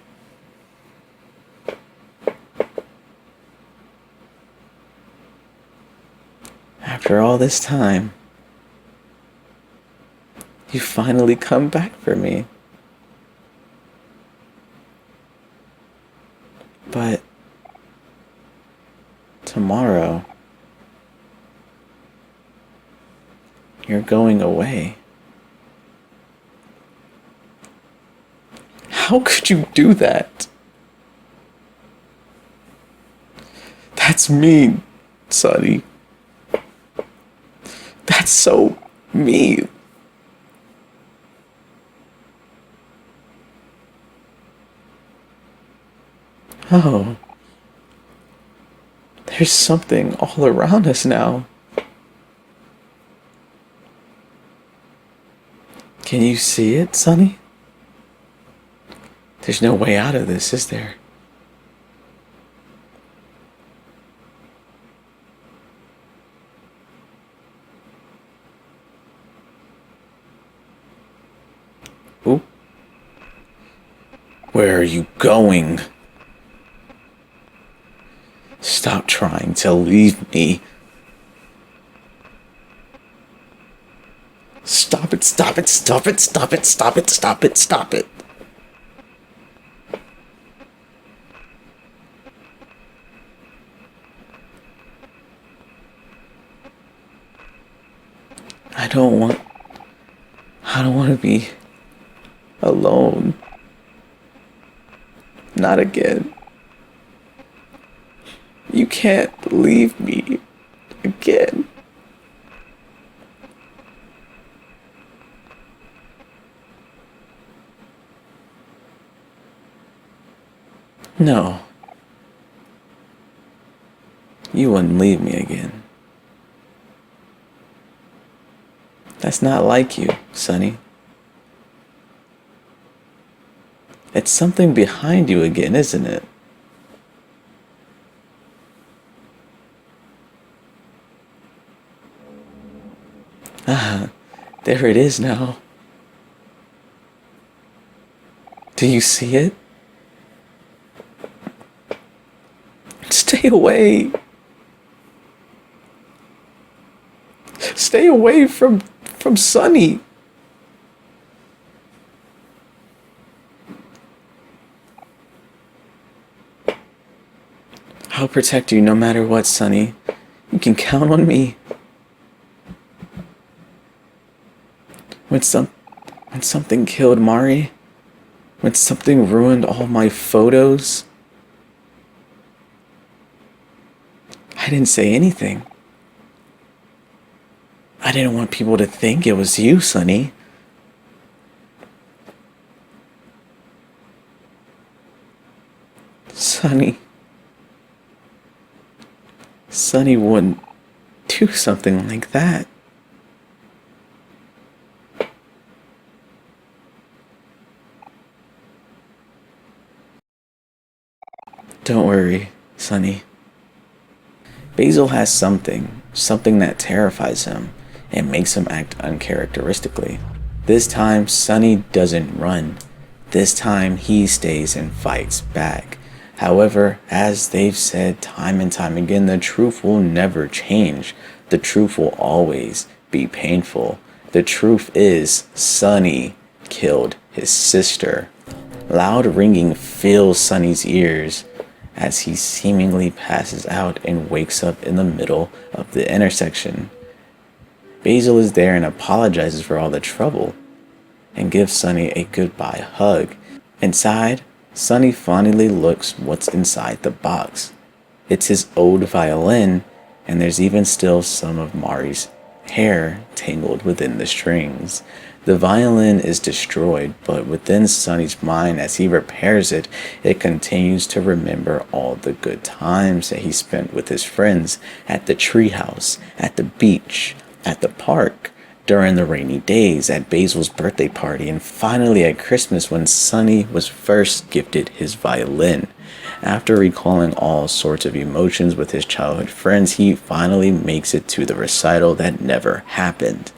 After all this time, you finally come back for me. But tomorrow, you're going away. How could you do that? That's mean, Sunny. That's so mean. Oh, there's something all around us now. Can you see it, Sunny? There's no way out of this, is there? Ooh. Where are you going? Stop trying to leave me. Stop it, stop it, stop it, stop it, stop it, stop it, stop it. don't want to be alone. Not again. You can't leave me again. No. You wouldn't leave me again. That's not like you, Sonny. It's something behind you again, isn't it? Ah, there it is now. Do you see it? Stay away. Stay away from Sonny. I'll protect you no matter what, Sonny. You can count on me. When something killed Mari, when something ruined all my photos, I didn't say anything. I didn't want people to think it was you, Sonny. Sonny wouldn't do something like that. Don't worry, Sonny. Basil has something that terrifies him and makes him act uncharacteristically. This time, Sonny doesn't run. This time, he stays and fights back. However, as they've said time and time again, the truth will never change. The truth will always be painful. The truth is, Sonny killed his sister. Loud ringing fills Sonny's ears as he seemingly passes out and wakes up in the middle of the intersection. Basil is there and apologizes for all the trouble and gives Sonny a goodbye hug. Inside, Sonny fondly looks what's inside the box. It's his old violin, and there's even still some of Mari's hair tangled within the strings. The violin is destroyed, but within Sonny's mind as he repairs it, it continues to remember all the good times that he spent with his friends at the treehouse, at the beach, at the park, during the rainy days, at Basil's birthday party, and finally at Christmas when Sonny was first gifted his violin. After recalling all sorts of emotions with his childhood friends, he finally makes it to the recital that never happened.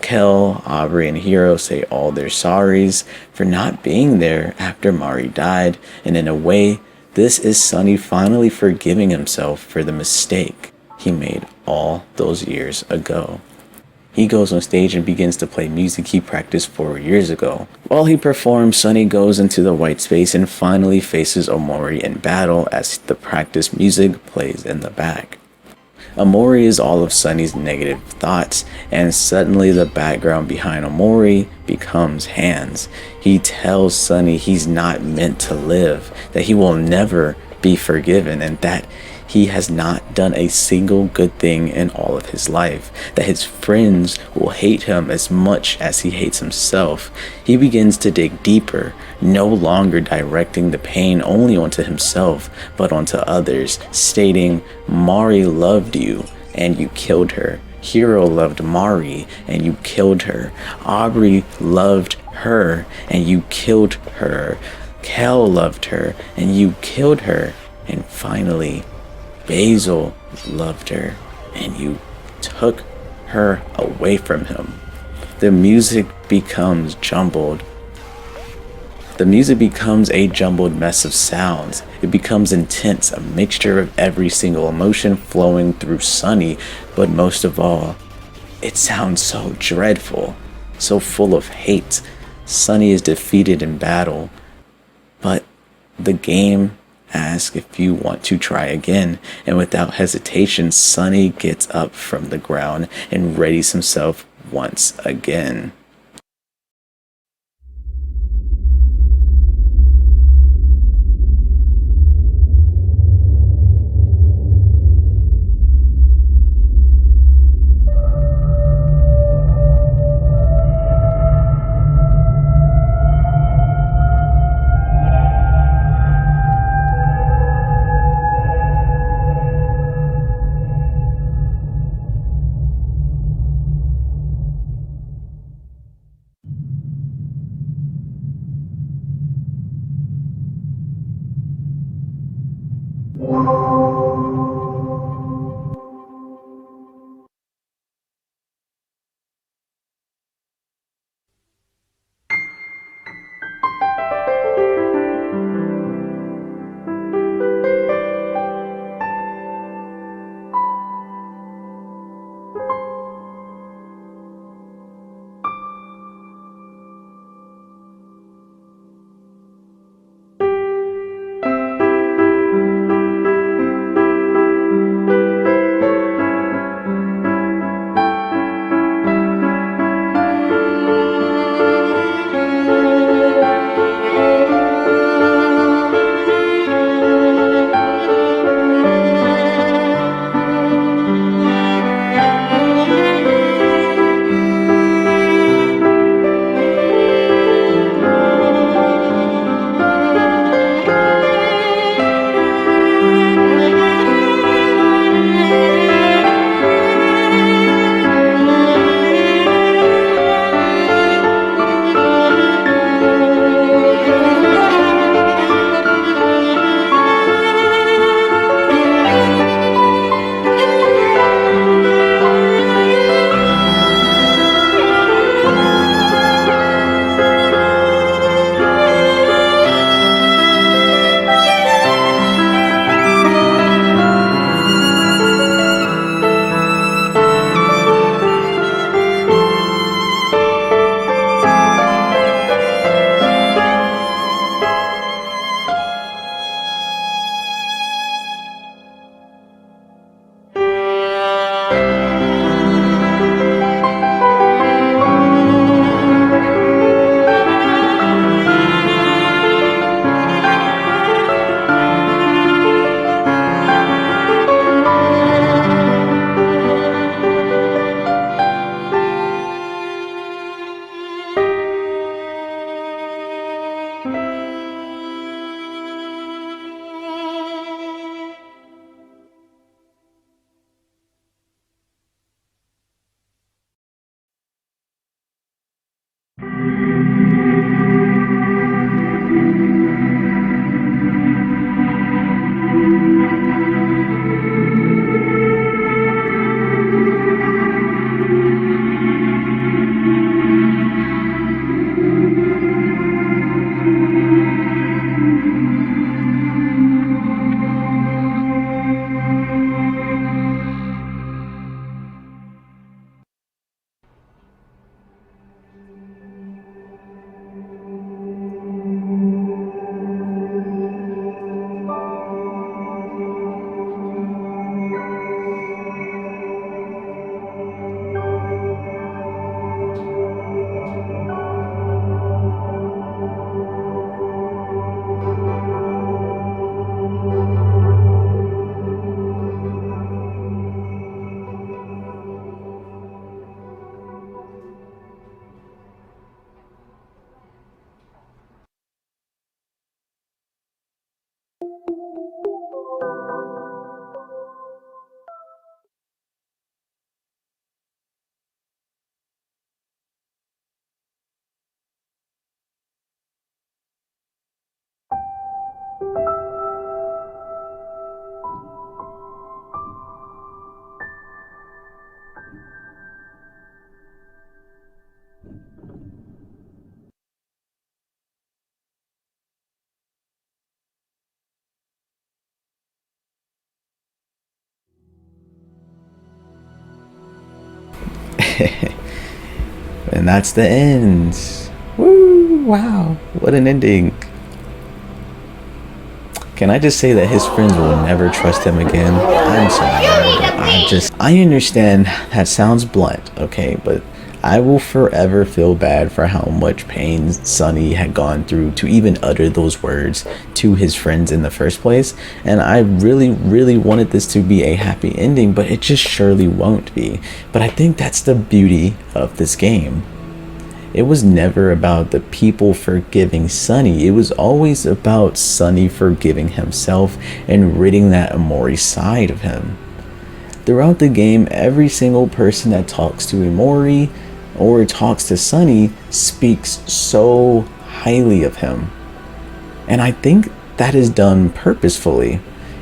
Kel, Aubrey, and Hiro say all their sorries for not being there after Mari died, and in a way, this is Sonny finally forgiving himself for the mistake he made all those years ago. He goes on stage and begins to play music he practiced 4 years ago. While he performs, Sonny goes into the white space and finally faces Omori in battle as the practice music plays in the back. Omori is all of Sonny's negative thoughts, and suddenly the background behind Omori becomes hands. He tells Sonny he's not meant to live, that he will never be forgiven, and that he has not done a single good thing in all of his life, that his friends will hate him as much as he hates himself. He begins to dig deeper, no longer directing the pain only onto himself, but onto others, stating, Mari loved you, and you killed her. Hiro loved Mari, and you killed her. Aubrey loved her, and you killed her. Kel loved her, and you killed her. And finally, Basil loved her, and you took her away from him. The music becomes jumbled. The music becomes a jumbled mess of sounds. It becomes intense, a mixture of every single emotion flowing through Sonny, but most of all, it sounds so dreadful, so full of hate. Sonny is defeated in battle, but the game asks if you want to try again, and without hesitation, Sonny gets up from the ground and readies himself once again. And that's the end. Woo! Wow, what an ending. Can I just say that his friends will never trust him again? I'm sorry. I understand that sounds blunt, okay, but I will forever feel bad for how much pain Sunny had gone through to even utter those words to his friends in the first place, and I really wanted this to be a happy ending, but it just surely won't be. But I think that's the beauty of this game. It was never about the people forgiving Sunny. It was always about Sunny forgiving himself and ridding that Omori side of him. Throughout the game, every single person that talks to Omori or talks to Sunny speaks so highly of him. And I think that is done purposefully.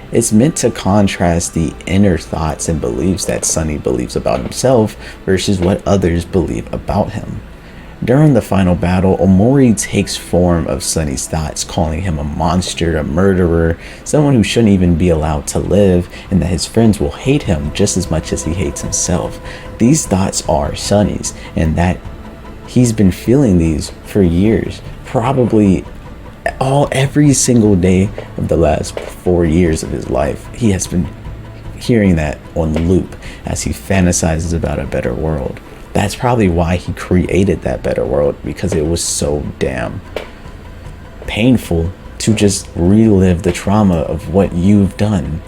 It's meant to contrast the inner thoughts and beliefs that Sunny believes about himself versus what others believe about him. During the final battle, Omori takes form of Sunny's thoughts, calling him a monster, a murderer, someone who shouldn't even be allowed to live, and that his friends will hate him just as much as he hates himself. These thoughts are Sunny's, and that he's been feeling these for years, probably every single day of the last 4 years of his life. He has been hearing that on loop as he fantasizes about a better world. That's probably why he created that better world, because it was so damn painful to just relive the trauma of what you've done.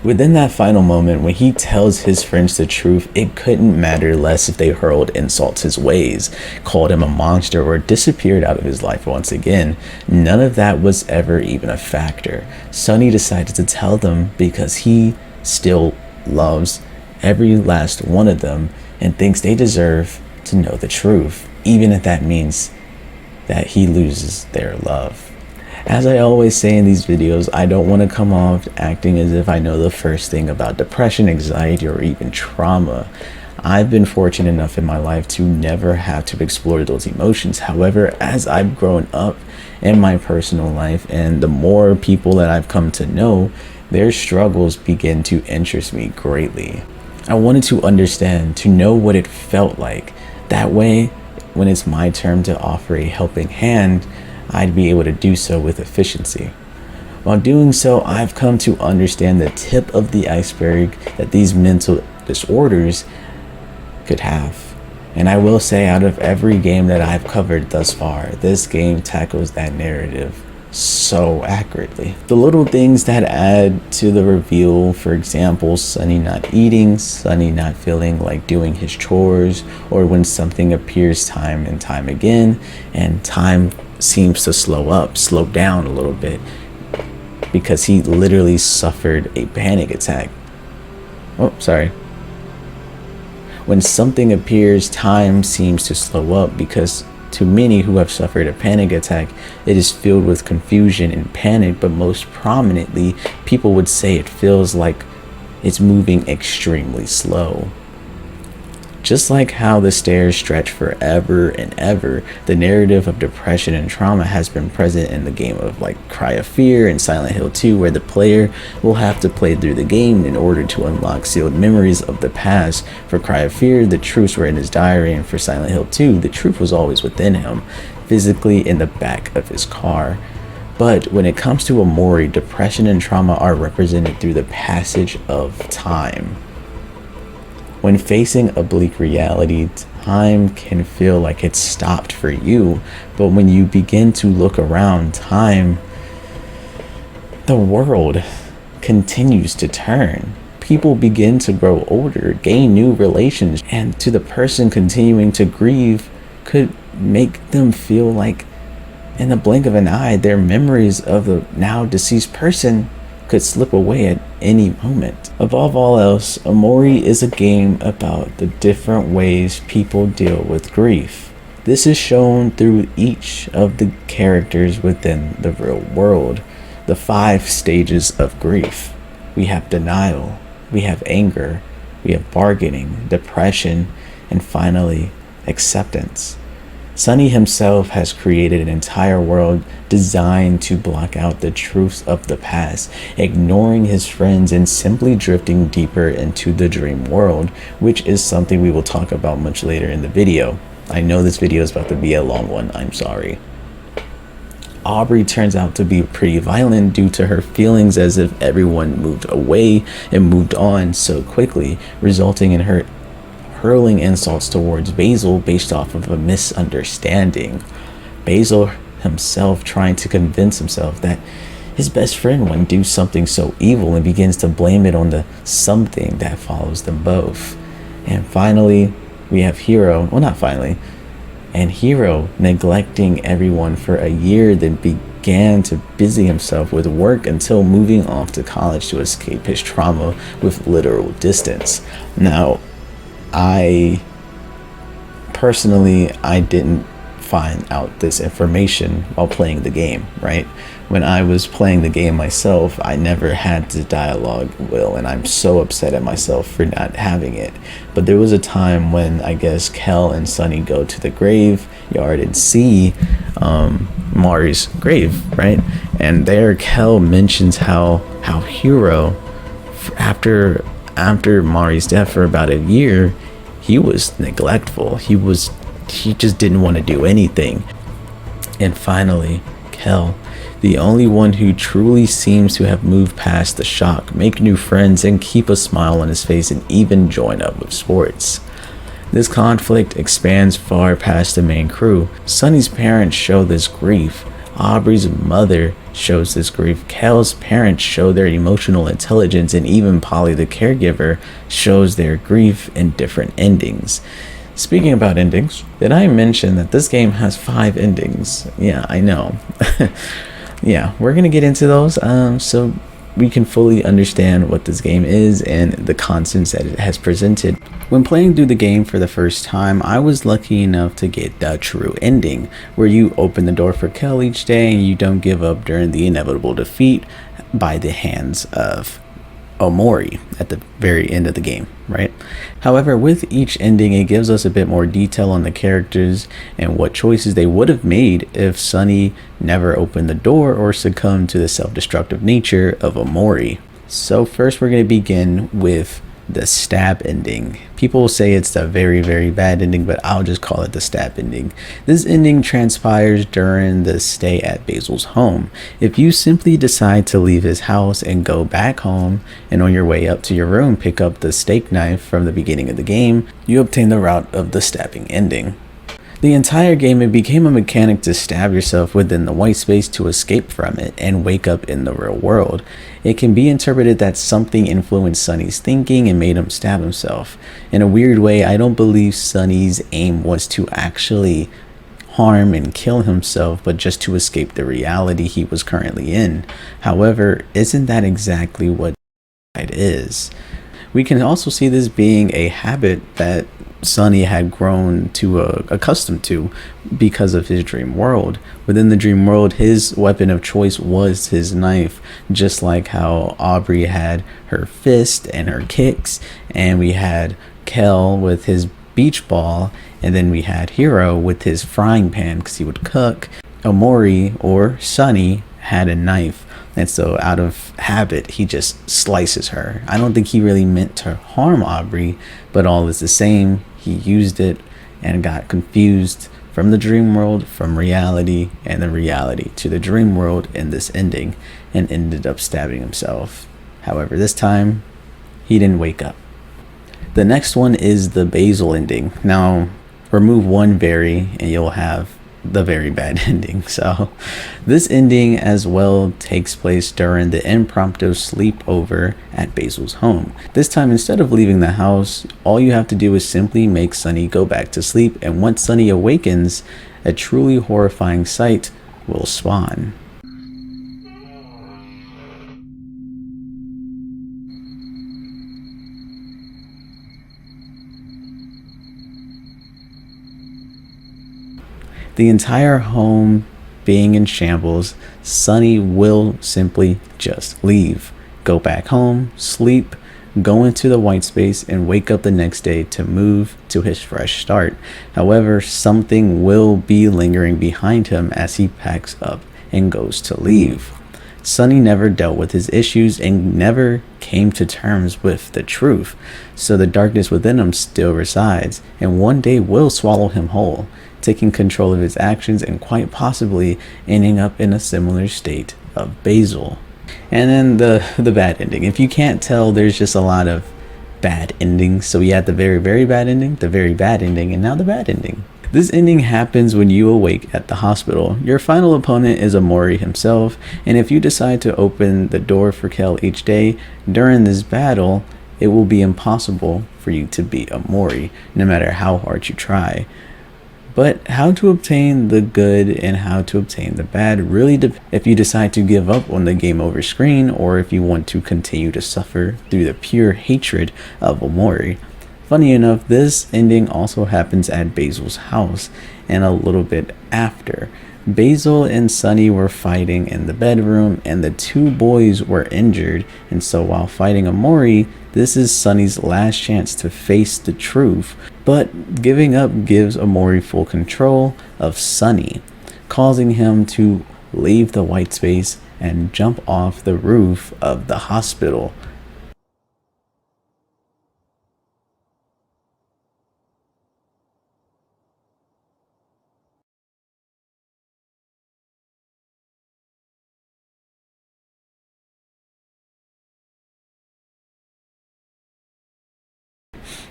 Within that final moment, when he tells his friends the truth, it couldn't matter less if they hurled insults his ways, called him a monster, or disappeared out of his life once again. None of that was ever even a factor. Sunny decided to tell them because he still loves every last one of them and thinks they deserve to know the truth, even if that means that he loses their love. As I always say in these videos, I don't want to come off acting as if I know the first thing about depression, anxiety, or even trauma. I've been fortunate enough in my life to never have to explore those emotions. However, as I've grown up in my personal life and the more people that I've come to know, their struggles begin to interest me greatly. I wanted to understand, to know what it felt like. That way, when it's my turn to offer a helping hand, I'd be able to do so with efficiency. While doing so, I've come to understand the tip of the iceberg that these mental disorders could have. And I will say, out of every game that I've covered thus far, this game tackles that narrative so accurately. The little things that add to the reveal, for example, Sunny not eating, Sunny not feeling like doing his chores, or when something appears time and time again and time seems to slow down a little bit because he literally suffered a panic attack. When something appears, time seems to slow up because to many who have suffered a panic attack, it is filled with confusion and panic, but most prominently, people would say it feels like it's moving extremely slow. Just like how the stairs stretch forever and ever, the narrative of depression and trauma has been present in the game of like Cry of Fear and Silent Hill 2, where the player will have to play through the game in order to unlock sealed memories of the past. For Cry of Fear, the truths were in his diary, and for Silent Hill 2, the truth was always within him, physically in the back of his car. But when it comes to Omori, depression and trauma are represented through the passage of time. When facing a bleak reality, time can feel like it's stopped for you, but when you begin to look around, the world continues to turn. People begin to grow older, gain new relations, and to the person continuing to grieve could make them feel like in the blink of an eye, their memories of the now deceased person could slip away at any moment. Above all else, Omori is a game about the different ways people deal with grief. This is shown through each of the characters within the real world. The 5 stages of grief. We have denial, we have anger, we have bargaining, depression, and finally, acceptance. Sunny himself has created an entire world designed to block out the truths of the past, ignoring his friends and simply drifting deeper into the dream world, which is something we will talk about much later in the video. I know this video is about to be a long one, I'm sorry. Aubrey turns out to be pretty violent due to her feelings as if everyone moved away and moved on so quickly, resulting in her hurling insults towards Basil based off of a misunderstanding. Basil himself trying to convince himself that his best friend wouldn't do something so evil, and begins to blame it on the something that follows them both. And finally, we have Hero, well, not finally, and Hero neglecting everyone for a year, then began to busy himself with work until moving off to college to escape his trauma with literal distance. Now, I didn't find out this information while playing the game, right? When I was playing the game myself, I never had the dialogue wheel, and I'm so upset at myself for not having it. But there was a time when I guess Kel and Sunny go to the graveyard and see Mari's grave, right? And there Kel mentions how Hero, after Mari's death for about a year, he was neglectful. He just didn't want to do anything. And finally, Kel, the only one who truly seems to have moved past the shock, make new friends, and keep a smile on his face, and even join up with sports. This conflict expands far past the main crew. Sunny's parents show this grief. Aubrey's mother shows this grief. Kel's parents show their emotional intelligence, and even Polly, the caregiver, shows their grief in different endings. Speaking about endings, did I mention that this game has 5 endings? Yeah, I know. Yeah, we're gonna get into those so we can fully understand what this game is and the concepts that it has presented. When playing through the game for the first time, I was lucky enough to get the true ending, where you open the door for Kel each day and you don't give up during the inevitable defeat by the hands of Omori at the very end of the game, right? However, with each ending, it gives us a bit more detail on the characters and what choices they would have made if Sunny never opened the door or succumbed to the self-destructive nature of Omori. So first, we're going to begin with the stab ending. People will say it's the very, very bad ending, but I'll just call it the stab ending. This ending transpires during the stay at Basil's home. If you simply decide to leave his house and go back home, and on your way up to your room pick up the steak knife from the beginning of the game, you obtain the route of the stabbing ending. The entire game, it became a mechanic to stab yourself within the white space to escape from it and wake up in the real world. It can be interpreted that something influenced Sunny's thinking and made him stab himself. In a weird way, I don't believe Sunny's aim was to actually harm and kill himself, but just to escape the reality he was currently in. However, isn't that exactly what it is? We can also see this being a habit that Sunny had grown to accustomed to because of his dream world. Within the dream world, his weapon of choice was his knife, just like how Aubrey had her fist and her kicks, and we had Kel with his beach ball, and then we had Hero with his frying pan because he would cook. Omori, or Sunny, had a knife, and so out of habit he just slices her. I don't think he really meant to harm Aubrey, but all is the same. He used it and got confused from the dream world, from reality, and the reality to the dream world in this ending, and ended up stabbing himself. However, this time he didn't wake up. The next one is the Basil ending. Now remove one very and you'll have the very bad ending. So this ending as well takes place during the impromptu sleepover at Basil's home. This time, instead of leaving the house, all you have to do is simply make Sunny go back to sleep, and once Sunny awakens, a truly horrifying sight will spawn. The entire home being in shambles, Sunny will simply just leave, go back home, sleep, go into the white space, and wake up the next day to move to his fresh start. However, something will be lingering behind him as he packs up and goes to leave. Sunny never dealt with his issues and never came to terms with the truth, so the darkness within him still resides, and one day will swallow him whole, taking control of his actions and quite possibly ending up in a similar state of Basil. And then the bad ending. If you can't tell, there's just a lot of bad endings. So we had the very, very bad ending, the very bad ending, and now the bad ending. This ending happens when you awake at the hospital. Your final opponent is Omori himself, and if you decide to open the door for Kel each day during this battle, it will be impossible for you to beat Omori, no matter how hard you try. But how to obtain the good and how to obtain the bad really depends if you decide to give up on the game over screen, or if you want to continue to suffer through the pure hatred of Omori. Funny enough, this ending also happens at Basil's house, and a little bit after. Basil and Sunny were fighting in the bedroom, and the two boys were injured, and so while fighting Omori, this is Sunny's last chance to face the truth, but giving up gives Omori full control of Sunny, causing him to leave the white space and jump off the roof of the hospital.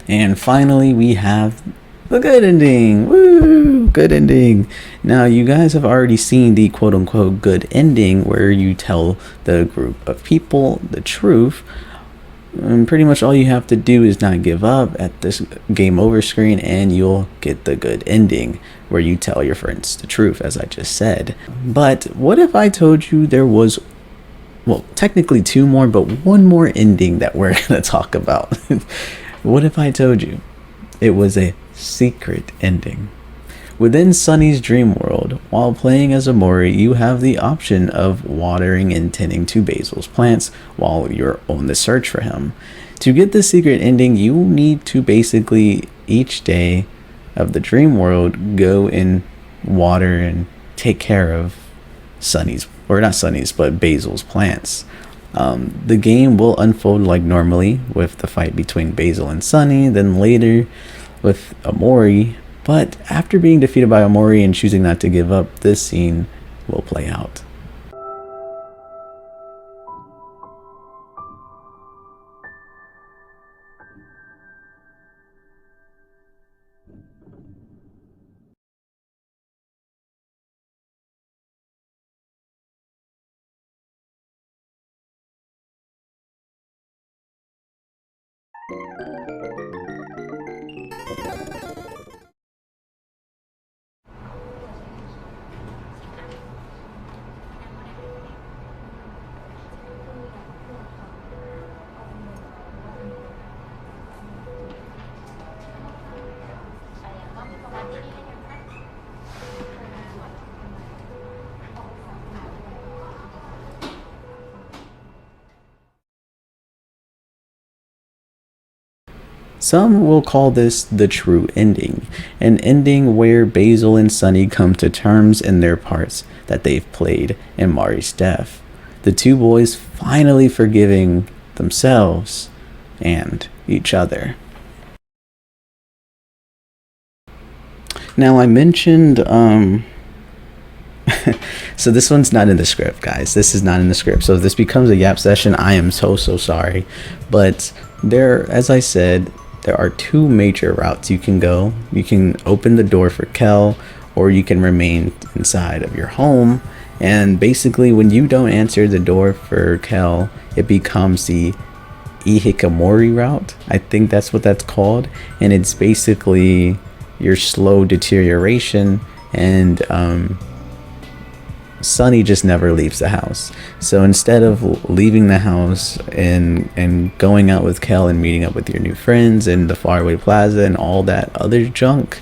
And finally, we have the good ending. Woo! Good ending. Now, you guys have already seen the quote-unquote good ending, where you tell the group of people the truth. And pretty much all you have to do is not give up at this game over screen, and you'll get the good ending, where you tell your friends the truth, as I just said. But what if I told you there was, well, technically two more, but one more ending that we're going to talk about? What if I told you it was a secret ending? Within Sunny's dream world, while playing as Omori, you have the option of watering and tending to Basil's plants while you're on the search for him. To get the secret ending, you need to basically each day of the dream world go and water and take care of Sunny's, or not Sunny's, but Basil's plants. The game will unfold like normally, with the fight between Basil and Sunny, then later with Omori. But after being defeated by Omori and choosing not to give up, this scene will play out. Some will call this the true ending, an ending where Basil and Sunny come to terms in their parts that they've played in Mari's death. The two boys finally forgiving themselves and each other. Now, I mentioned, so this one's not in the script, guys. This is not in the script. So if this becomes a yap session, I am so sorry. But there, as I said, there are two major routes you can go. You can open the door for Kel, or you can remain inside of your home. And basically, when you don't answer the door for Kel, it becomes the Ihikamori route. I think that's what that's called. And it's basically your slow deterioration, and Sunny just never leaves the house. So instead of leaving the house and going out with Kel and meeting up with your new friends in the faraway plaza and all that other junk,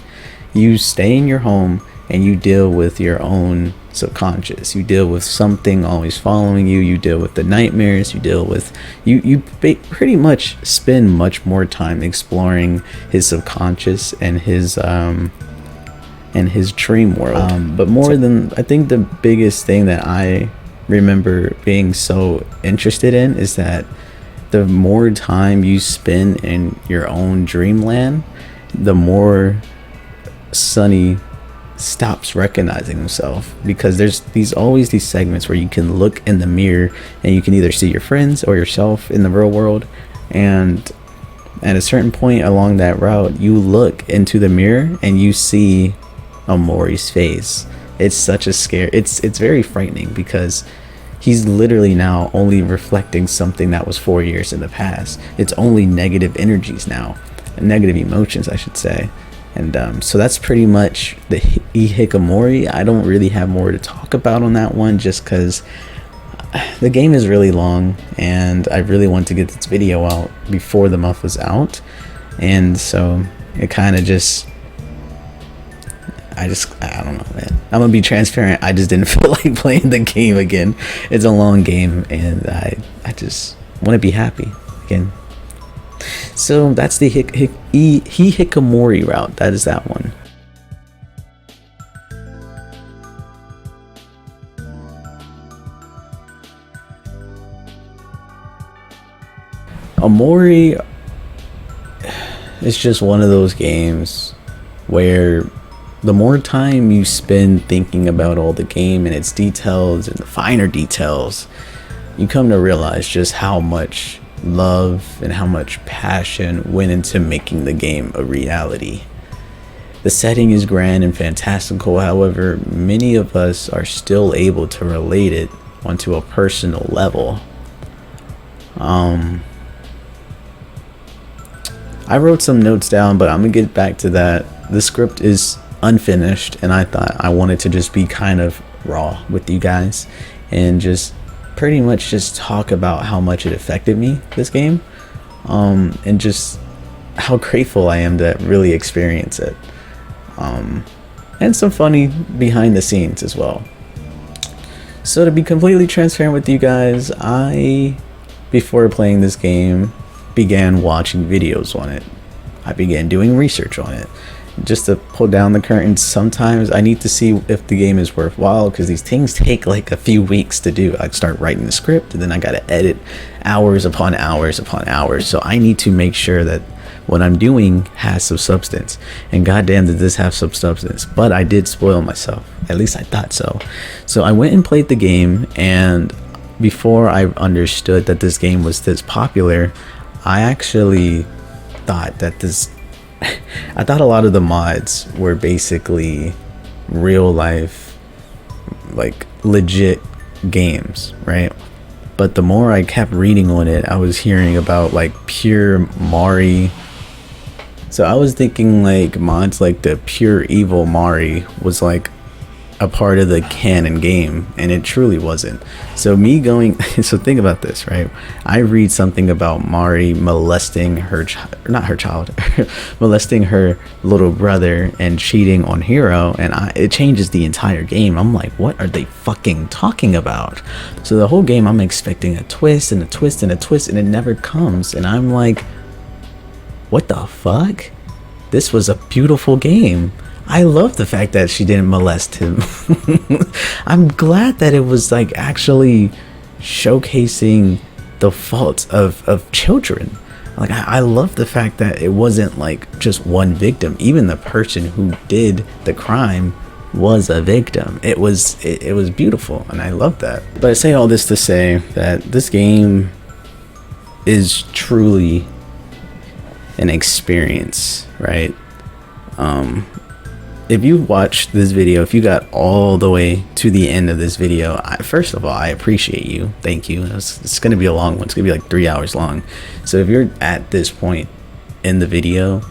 you stay in your home and you deal with your own subconscious. You deal with something always following you. You deal with the nightmares. You deal with pretty much spend much more time exploring his subconscious and his dream world. But more than, I think the biggest thing that I remember being so interested in is that the more time you spend in your own dreamland, the more Sunny stops recognizing himself, because there's always these segments where you can look in the mirror and you can either see your friends or yourself in the real world, and at a certain point along that route, you look into the mirror and you see Omori's face. It's such a scare. It's very frightening because he's literally now only reflecting something that was 4 years in the past. It's only negative energies now, negative emotions, I should say. And so that's pretty much the Hikikomori. I don't really have more to talk about on that one, just because the game is really long and I really want to get this video out before the month was out. And so it kind of just, I don't know, man. I'm gonna be transparent. I just didn't feel like playing the game again. It's a long game and I just want to be happy again. So that's the Hikikomori route. That is that one. Omori is just one of those games where the more time you spend thinking about all the game and its details and the finer details, you come to realize just how much love and how much passion went into making the game a reality. The setting is grand and fantastical, however, many of us are still able to relate it onto a personal level. I wrote some notes down, but I'm gonna get back to that. The script is unfinished and I thought I wanted to just be kind of raw with you guys and just pretty much just talk about how much it affected me, this game, and just how grateful I am to really experience it, and some funny behind the scenes as well. So to be completely transparent with you guys, I, before playing this game, began watching videos on it. I began doing research on it just to pull down the curtains. Sometimes I need to see if the game is worthwhile because these things take like a few weeks to do. I start writing the script and then I gotta edit hours upon hours upon hours. So I need to make sure that what I'm doing has some substance, and goddamn did this have some substance. But I did spoil myself, at least I thought so. So I went and played the game, and before I understood that this game was this popular, I actually thought that I thought a lot of the mods were basically real life, like legit games, right? But the more I kept reading on it, I was hearing about like pure Mari. So I was thinking like mods like the pure evil Mari was like a part of the canon game, and it truly wasn't. So me going so think about this, right? I read something about Mari molesting her molesting her little brother and cheating on Hero, and it changes the entire game. I'm like, what are they fucking talking about? So the whole game I'm expecting a twist and a twist and a twist, and it never comes, and I'm like, what the fuck? This was a beautiful game. I love the fact that she didn't molest him. I'm glad that it was like actually showcasing the faults of children. Like I love the fact that it wasn't like just one victim. Even the person who did the crime was a victim. It was beautiful, and I love that. But I say all this to say that this game is truly an experience, right? If you watched this video, if you got all the way to the end of this video, first of all, I appreciate you. Thank you. It's going to be a long one. It's going to be like 3 hours long. So if you're at this point in the video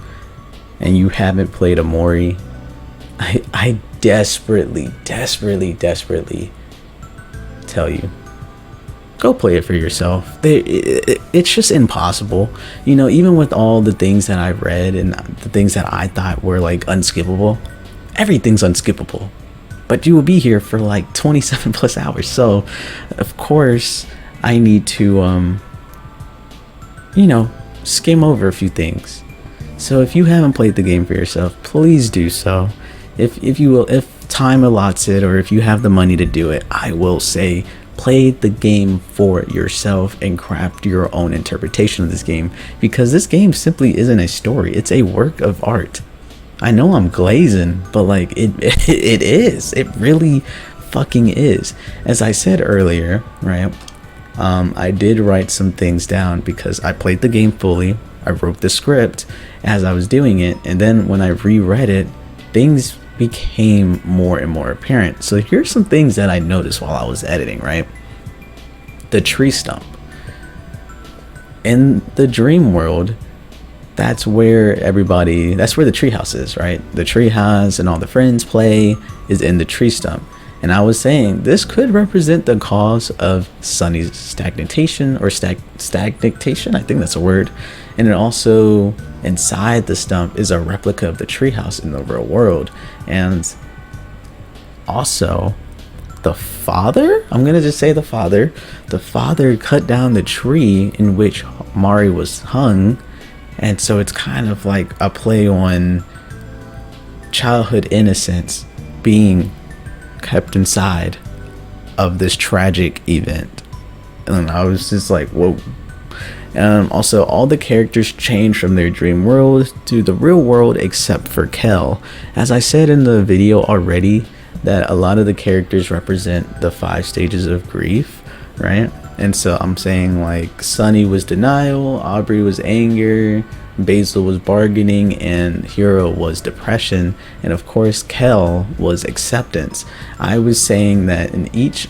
and you haven't played Omori, I desperately tell you, go play it for yourself. It's just impossible. You know, even with all the things that I've read and the things that I thought were like unskippable, everything's unskippable. But you will be here for like 27 plus hours. So, of course, I need to, you know, skim over a few things. So if you haven't played the game for yourself, please do so. If you will, if time allots it, or if you have the money to do it, I will say, play the game for yourself and craft your own interpretation of this game, because this game simply isn't a story. It's a work of art. I know I'm glazing, but like it is. It really fucking is. As I said earlier, right? I did write some things down because I played the game fully. I wrote the script as I was doing it, and then when I reread it, things became more and more apparent. So here's some things that I noticed while I was editing, right? The tree stump. In the dream world, that's where the treehouse is, right? The treehouse and all the friends play is in the tree stump. And I was saying this could represent the cause of Sunny's stagnation or stagnation. I think that's a word. And it also, inside the stump is a replica of the treehouse in the real world. And also, the father, I'm gonna just say the father cut down the tree in which Mari was hung. And so it's kind of like a play on childhood innocence being kept inside of this tragic event. And I was just like, whoa. Also, all the characters change from their dream world to the real world except for Kel. As I said in the video already, that a lot of the characters represent the 5 stages of grief, right? And so I'm saying like Sunny was denial, Aubrey was anger, Basil was bargaining, and Hero was depression, and of course Kel was acceptance. I was saying that in each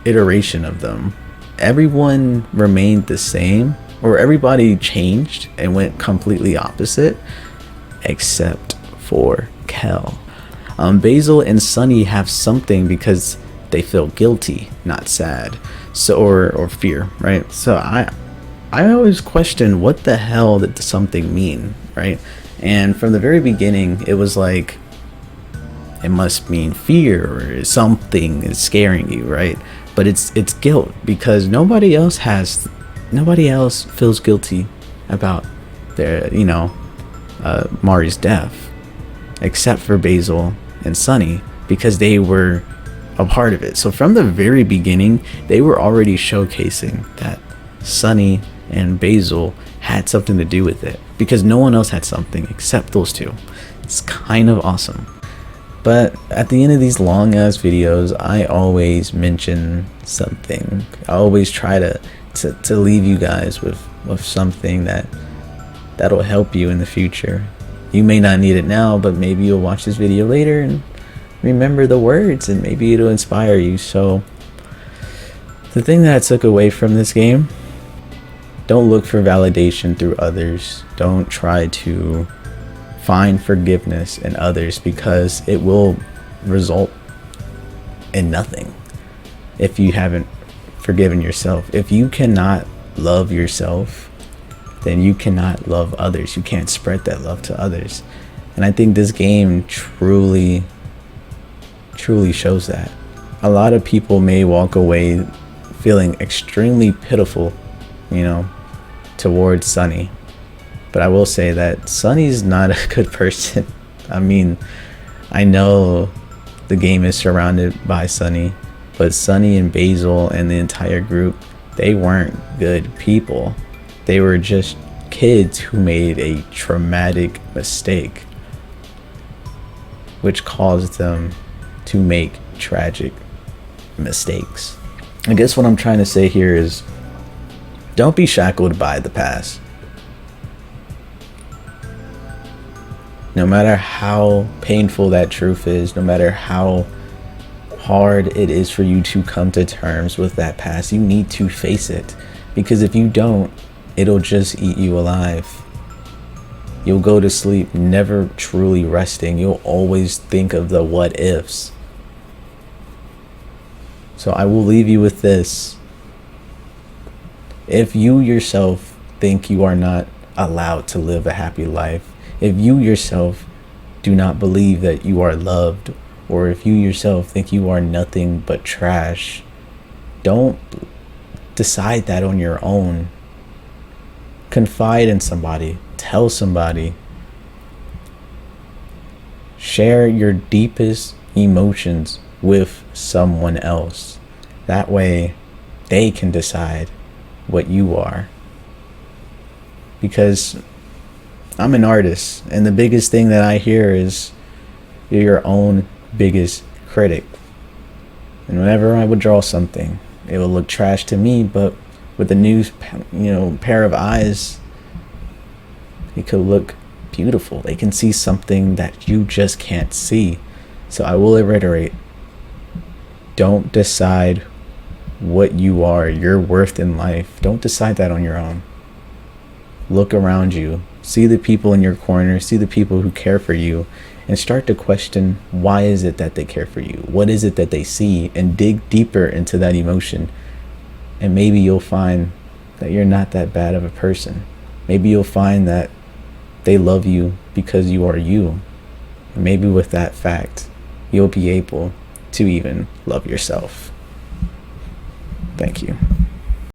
iteration of them, everyone remained the same, or everybody changed and went completely opposite, except for Kel. Basil and Sunny have something because they feel guilty, not sad, so or fear, right? So I always question what the hell did something mean, right? And from the very beginning, it was like it must mean fear or something is scaring you, right? But it's guilt, because nobody else feels guilty about their Mari's death, except for Basil and Sunny, because they were a part of it. So from the very beginning, they were already showcasing that Sunny and Basil had something to do with it, because no one else had something except those two. It's kind of awesome. But at the end of these long ass videos, I always mention something. I always try to leave you guys with something that'll help you in the future. You may not need it now, but maybe you'll watch this video later and remember the words, and maybe it'll inspire you. So the thing that I took away from this game: don't look for validation through others. Don't try to find forgiveness in others, because it will result in nothing if you haven't forgiven yourself. If you cannot love yourself, then you cannot love others. You can't spread that love to others. And I think this game truly shows that. A lot of people may walk away feeling extremely pitiful, towards Sunny. But I will say that Sunny's not a good person. I mean, I know the game is surrounded by Sunny, but Sunny and Basil and the entire group, they weren't good people. They were just kids who made a traumatic mistake, which caused them to make tragic mistakes. I guess what I'm trying to say here is, don't be shackled by the past. No matter how painful that truth is, no matter how hard it is for you to come to terms with that past, you need to face it. Because if you don't, it'll just eat you alive. You'll go to sleep never truly resting. You'll always think of the what ifs. So I will leave you with this. If you yourself think you are not allowed to live a happy life, if you yourself do not believe that you are loved, or if you yourself think you are nothing but trash, don't decide that on your own. Confide in somebody. Tell somebody. Share your deepest emotions with someone else. That way they can decide what you are. Because I'm an artist, and the biggest thing that I hear is you're your own biggest critic. And whenever I would draw something, it would look trash to me, but with a new pair of eyes, It could look beautiful. They can see something that you just can't see. So I will reiterate, don't decide what you are, your worth in life. Don't decide that on your own. Look around you. See the people in your corner. See the people who care for you. And start to question, why is it that they care for you? What is it that they see? And dig deeper into that emotion. And maybe you'll find that you're not that bad of a person. Maybe you'll find that they love you because you are you. And maybe with that fact, you'll be able to even love yourself. Thank you.